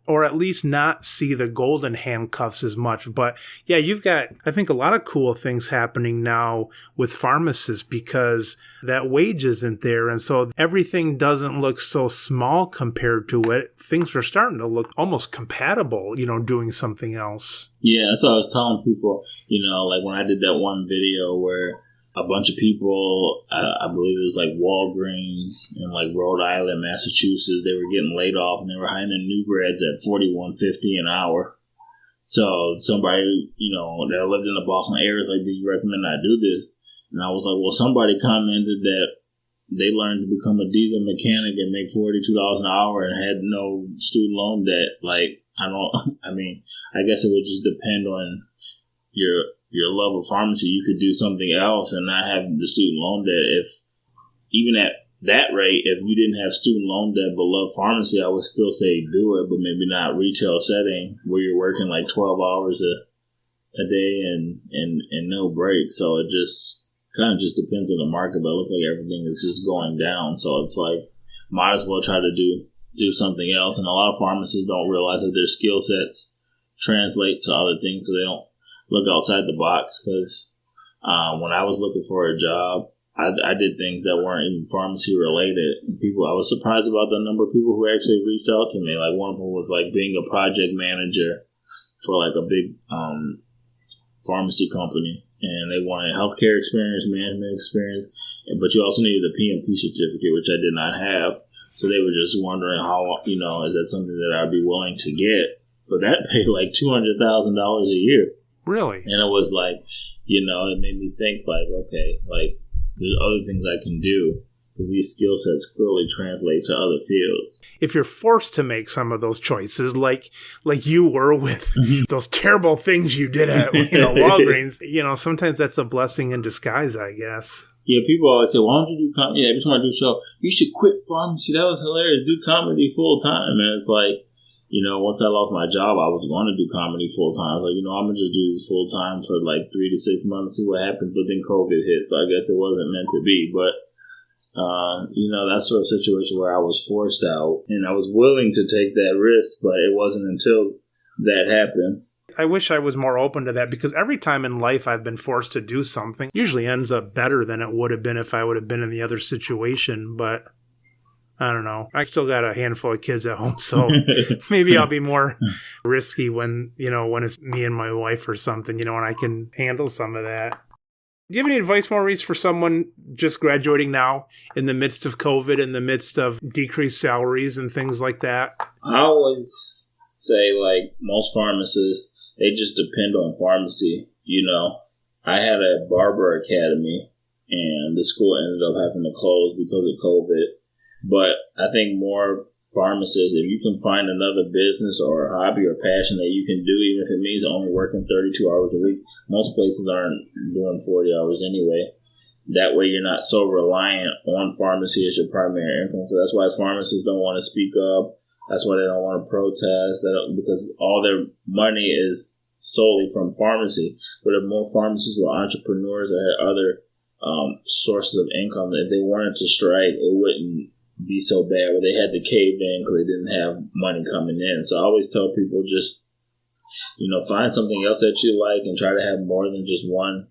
or at least not see the golden handcuffs as much. But yeah, you've got, I think, a lot of cool things happening now with pharmacists because that wage isn't there. And so everything doesn't look so small compared to it. Things are starting to look almost compatible, doing something else. Yeah, that's what I was telling people, like when I did that one video where a bunch of people, I believe it was like Walgreens in like Rhode Island, Massachusetts, they were getting laid off and they were hiring new grads at $41.50 an hour. So somebody, that lived in the Boston area was like, do you recommend I do this? And I was like, well, somebody commented that they learned to become a diesel mechanic and make $42 an hour and had no student loan debt. Like, I guess it would just depend on your level of pharmacy. You could do something else and not have the student loan debt. If even at that rate, if you didn't have student loan debt but love pharmacy, I would still say do it, but maybe not retail setting where you're working like 12 hours a day and no break. So it just kind of just depends on the market, but it looks like everything is just going down. So it's like, might as well try to do something else. And a lot of pharmacists don't realize that their skill sets translate to other things because they don't look outside the box. Because when I was looking for a job, I did things that weren't even pharmacy related. And I was surprised about the number of people who actually reached out to me. Like one of them was like being a project manager for like a big pharmacy company, and they wanted healthcare experience, management experience, but you also needed a PMP certificate, which I did not have. So they were just wondering how, is that something that I'd be willing to get? But that paid like $200,000 a year. Really? And it was like, it made me think like, okay, like there's other things I can do because these skill sets clearly translate to other fields. If you're forced to make some of those choices, like you were with those terrible things you did at Walgreens, sometimes that's a blessing in disguise, I guess. Yeah, people always say, why don't you do comedy? Every time I do a show, you should quit pharmacy. That was hilarious. Do comedy full time. And it's like, once I lost my job, I was going to do comedy full time. I was like, I'm going to just do this full time for like 3 to 6 months, see what happens. But then COVID hit, so I guess it wasn't meant to be. But, that sort of situation where I was forced out and I was willing to take that risk, but it wasn't until that happened. I wish I was more open to that, because every time in life I've been forced to do something, usually ends up better than it would have been if I would have been in the other situation. But I don't know. I still got a handful of kids at home, so maybe I'll be more risky when it's me and my wife or something, and I can handle some of that. Do you have any advice, Maurice, for someone just graduating now in the midst of COVID, in the midst of decreased salaries and things like that? I always say, like most pharmacists, they just depend on pharmacy. I had a barber academy, and the school ended up having to close because of COVID. But I think more pharmacists, if you can find another business or a hobby or passion that you can do, even if it means only working 32 hours a week, most places aren't doing 40 hours anyway. That way you're not so reliant on pharmacy as your primary income. So that's why pharmacists don't want to speak up. That's why they don't want to protest, because all their money is solely from pharmacy. But if more pharmacists were entrepreneurs or had other sources of income, if they wanted to strike, it wouldn't be so bad where they had to cave in because they didn't have money coming in. So I always tell people just, find something else that you like and try to have more than just one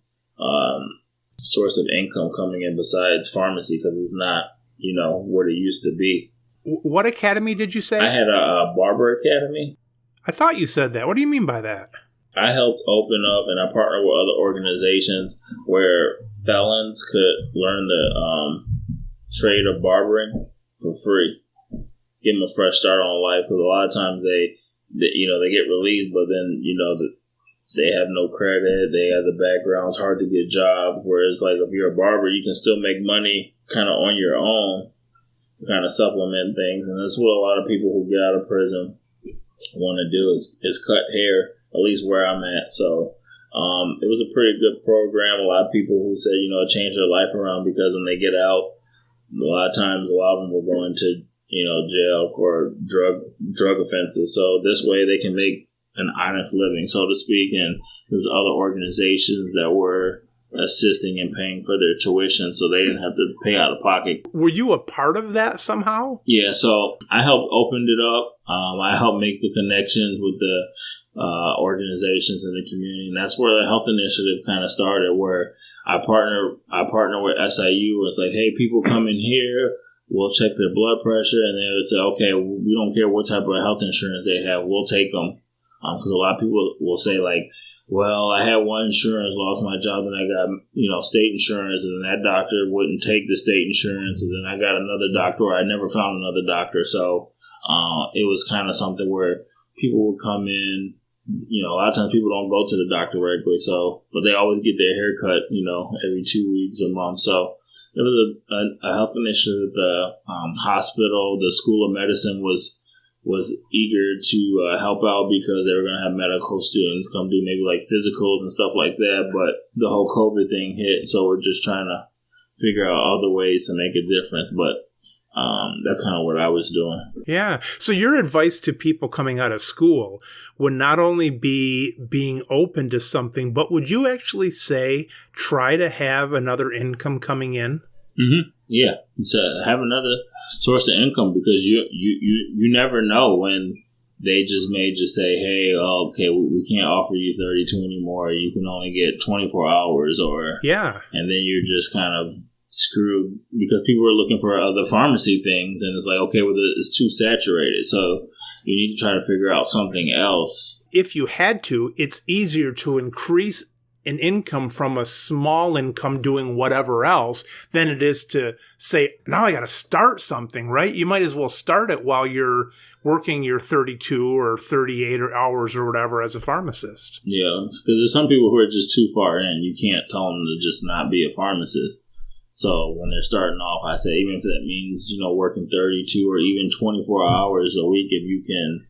source of income coming in besides pharmacy, because it's not, what it used to be. What academy did you say? I had a barber academy. I thought you said that. What do you mean by that? I helped open up and I partnered with other organizations where felons could learn the trade of barbering for free, give them a fresh start on life, because a lot of times they get released, but then they have no credit, they have the background, it's hard to get jobs. Whereas like if you're a barber, you can still make money kind of on your own, kind of supplement things, and that's what a lot of people who get out of prison want to do is cut hair, at least where I'm at. So it was a pretty good program. A lot of people who said it changed their life around, because when they get out, lot of times, a lot of them were going to, jail for drug offenses. So this way they can make an honest living, so to speak. And there's other organizations that were assisting and paying for their tuition, so they didn't have to pay out of pocket. Were you a part of that somehow? Yeah, so I helped open it up. I helped make the connections with the organizations in the community, and that's where the health initiative kind of started. Where I partner with SIU. Where it's like, hey, people come in here, we'll check their blood pressure, and they would say, okay, we don't care what type of health insurance they have, we'll take them. Because a lot of people will say, like, well, I had one insurance, lost my job, and I got, state insurance, and then that doctor wouldn't take the state insurance, and then I got another doctor, or I never found another doctor. So it was kind of something where people would come in. A lot of times people don't go to the doctor regularly, but they always get their hair cut, every 2 weeks, a month. So it was a health initiative. The hospital, the School of Medicine was eager to help out because they were going to have medical students come do maybe like physicals and stuff like that. But the whole COVID thing hit, so we're just trying to figure out other ways to make a difference. But that's kind of what I was doing. Yeah. So your advice to people coming out of school would not only be being open to something, but would you actually say try to have another income coming in? Mm-hmm. Yeah. So have another source of income, because you never know when they may say, hey, okay, we can't offer you 32 anymore. You can only get 24 hours, and then you're just kind of screwed because people are looking for other pharmacy things, and it's like, okay, well, it's too saturated, so you need to try to figure out something else. If you had to, it's easier to increase an income from a small income doing whatever else than it is to say, now I got to start something, right? You might as well start it while you're working your 32 or 38 hours or whatever as a pharmacist. Yeah, because there's some people who are just too far in. You can't tell them to just not be a pharmacist. So when they're starting off, I say, even if that means, working 32 or even 24 hours a week, if you can,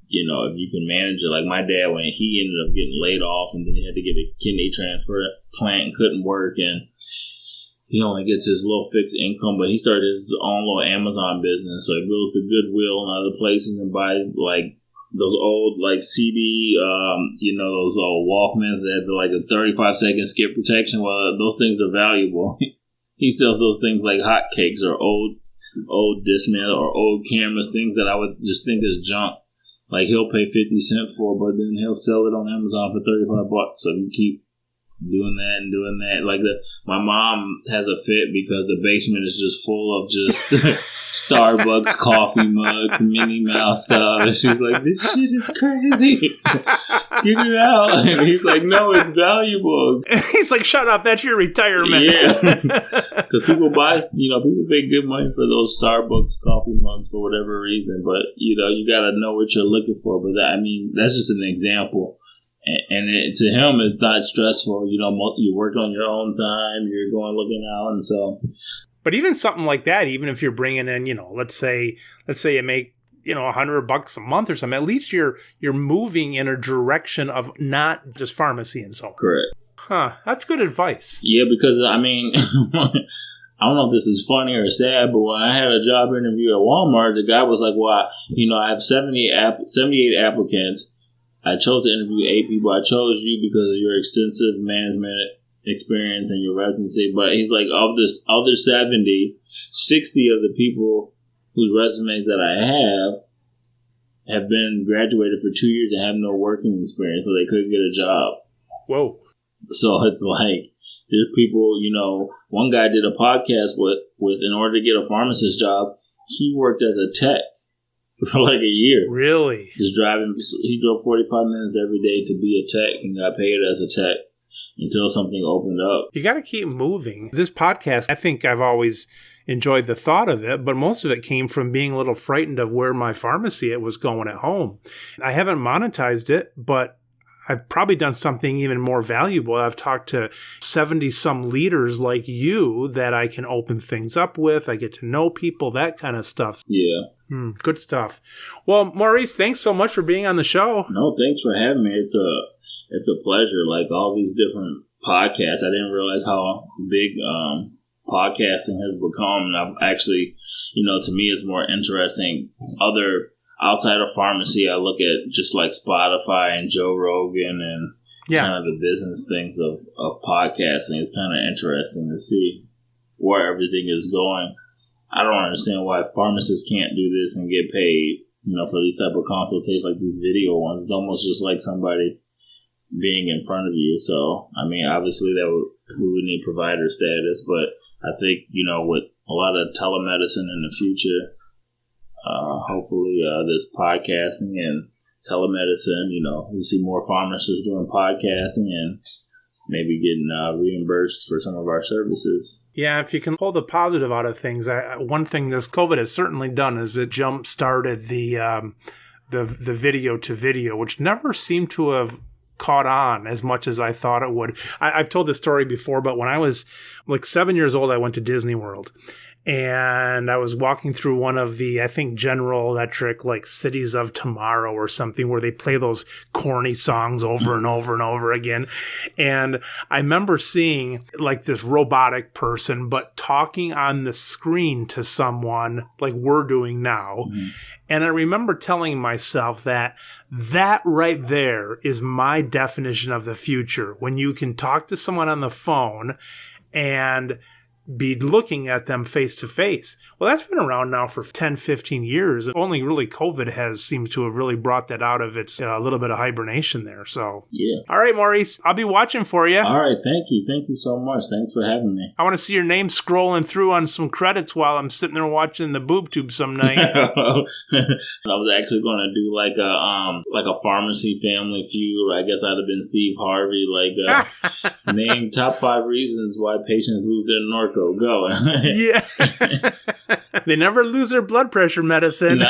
if you can manage it. Like my dad, when he ended up getting laid off and then he had to get a kidney transplant and couldn't work, and he only gets his little fixed income, but he started his own little Amazon business. So he goes to Goodwill and other places and buy like those old like CD, those old Walkmans that had like a 35-second skip protection. Well, those things are valuable. He sells those things like hotcakes, or old Discman or old cameras, things that I would just think is junk. Like he'll pay 50 cents for, but then he'll sell it on Amazon for $35. So you keep doing that and doing that. Like my mom has a fit because the basement is just full of just Starbucks coffee mugs, Minnie Mouse stuff. And she's like, this shit is crazy. Get it out. And he's like, no, it's valuable. He's like, shut up. That's your retirement. Yeah. Because people people pay good money for those Starbucks coffee mugs for whatever reason. But, you got to know what you're looking for. But that's just an example. And to him, it's not stressful. You work on your own time. You're going looking out, and so. But even something like that, even if you're bringing in, let's say you make $100 a month or something, at least you're moving in a direction of not just pharmacy and so on. Correct. Huh? That's good advice. Yeah, because I don't know if this is funny or sad, but when I had a job interview at Walmart, the guy was like, "Well, I have 78 applicants. I chose to interview 8 people. I chose you because of your extensive management experience and your residency." But he's like, of this other 70, 60 of the people whose resumes that I have been graduated for 2 years and have no working experience, so they couldn't get a job. Whoa. So it's like, there's people, one guy did a podcast with in order to get a pharmacist job, he worked as a tech for like a year. Really? Just driving. He drove 45 minutes every day to be a tech and got paid as a tech until something opened up. You got to keep moving. This podcast, I think I've always enjoyed the thought of it, but most of it came from being a little frightened of where my pharmacy was going at home. I haven't monetized it, but I've probably done something even more valuable. I've talked to 70-some leaders like you that I can open things up with. I get to know people, that kind of stuff. Yeah. Good stuff. Well, Maurice, thanks so much for being on the show. No, thanks for having me. It's a pleasure. Like all these different podcasts, I didn't realize how big podcasting has become. And I've actually, to me, it's more interesting. Outside of pharmacy, I look at just like Spotify and Joe Rogan and kind of the business things of podcasting. It's kind of interesting to see where everything is going. I don't understand why pharmacists can't do this and get paid, for these type of consultations, like these video ones. It's almost just like somebody being in front of you. So, I mean, obviously we would need provider status, but I think, with a lot of telemedicine in the future, hopefully this podcasting and telemedicine, we see more pharmacists doing podcasting and maybe getting reimbursed for some of our services. Yeah, if you can pull the positive out of things, one thing this COVID has certainly done is it jump-started the video to video, which never seemed to have caught on as much as I thought it would. I've told this story before, but when I was like 7 years old, I went to Disney World. And I was walking through one of the, I think, General Electric, like Cities of Tomorrow or something, where they play those corny songs over and over and over again. And I remember seeing like this robotic person, but talking on the screen to someone like we're doing now. Mm-hmm. And I remember telling myself that right there is my definition of the future. When you can talk to someone on the phone and be looking at them face to face. Well, that's been around now for 10, 15 years. Only really COVID has seemed to have really brought that out of its little bit of hibernation there. So, yeah. All right, Maurice, I'll be watching for you. All right. Thank you. Thank you so much. Thanks for having me. I want to see your name scrolling through on some credits while I'm sitting there watching the boob tube some night. I was actually going to do like a pharmacy family feud. I guess I'd have been Steve Harvey, name top 5 reasons why patients lose their Norco. Go. Yeah. They never lose their blood pressure medicine. No,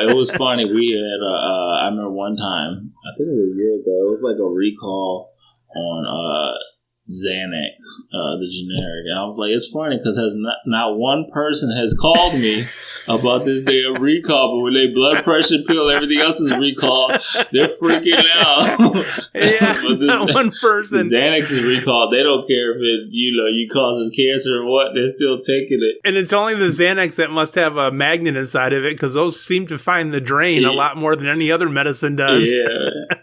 it was funny. We had, I remember one time, I think it was a year ago, it was like a recall on Xanax, the generic. And I was like, it's funny because not one person has called me about this damn recall, but when they blood pressure pill, everything else is recalled. They're freaking out. Yeah, not one person. Xanax is recalled. They don't care if it, you causes cancer or what. They're still taking it. And it's only the Xanax that must have a magnet inside of it because those seem to find the drain a lot more than any other medicine does. Yeah.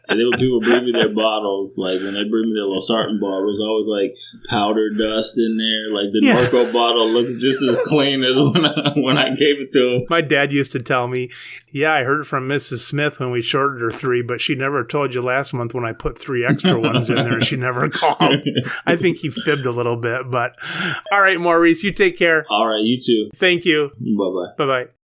And then when people bring me their bottles, like when they bring me their Losartan bottles, always like powder dust in there. Like the Norco bottle looks just as clean as when I gave it to him. My dad used to tell me, I heard from Mrs. Smith when we shorted her 3, but she never told you last month when I put 3 extra ones in there. She never called. I think he fibbed a little bit, but all right, Maurice, you take care. All right, you too. Thank you. Bye-bye. Bye-bye.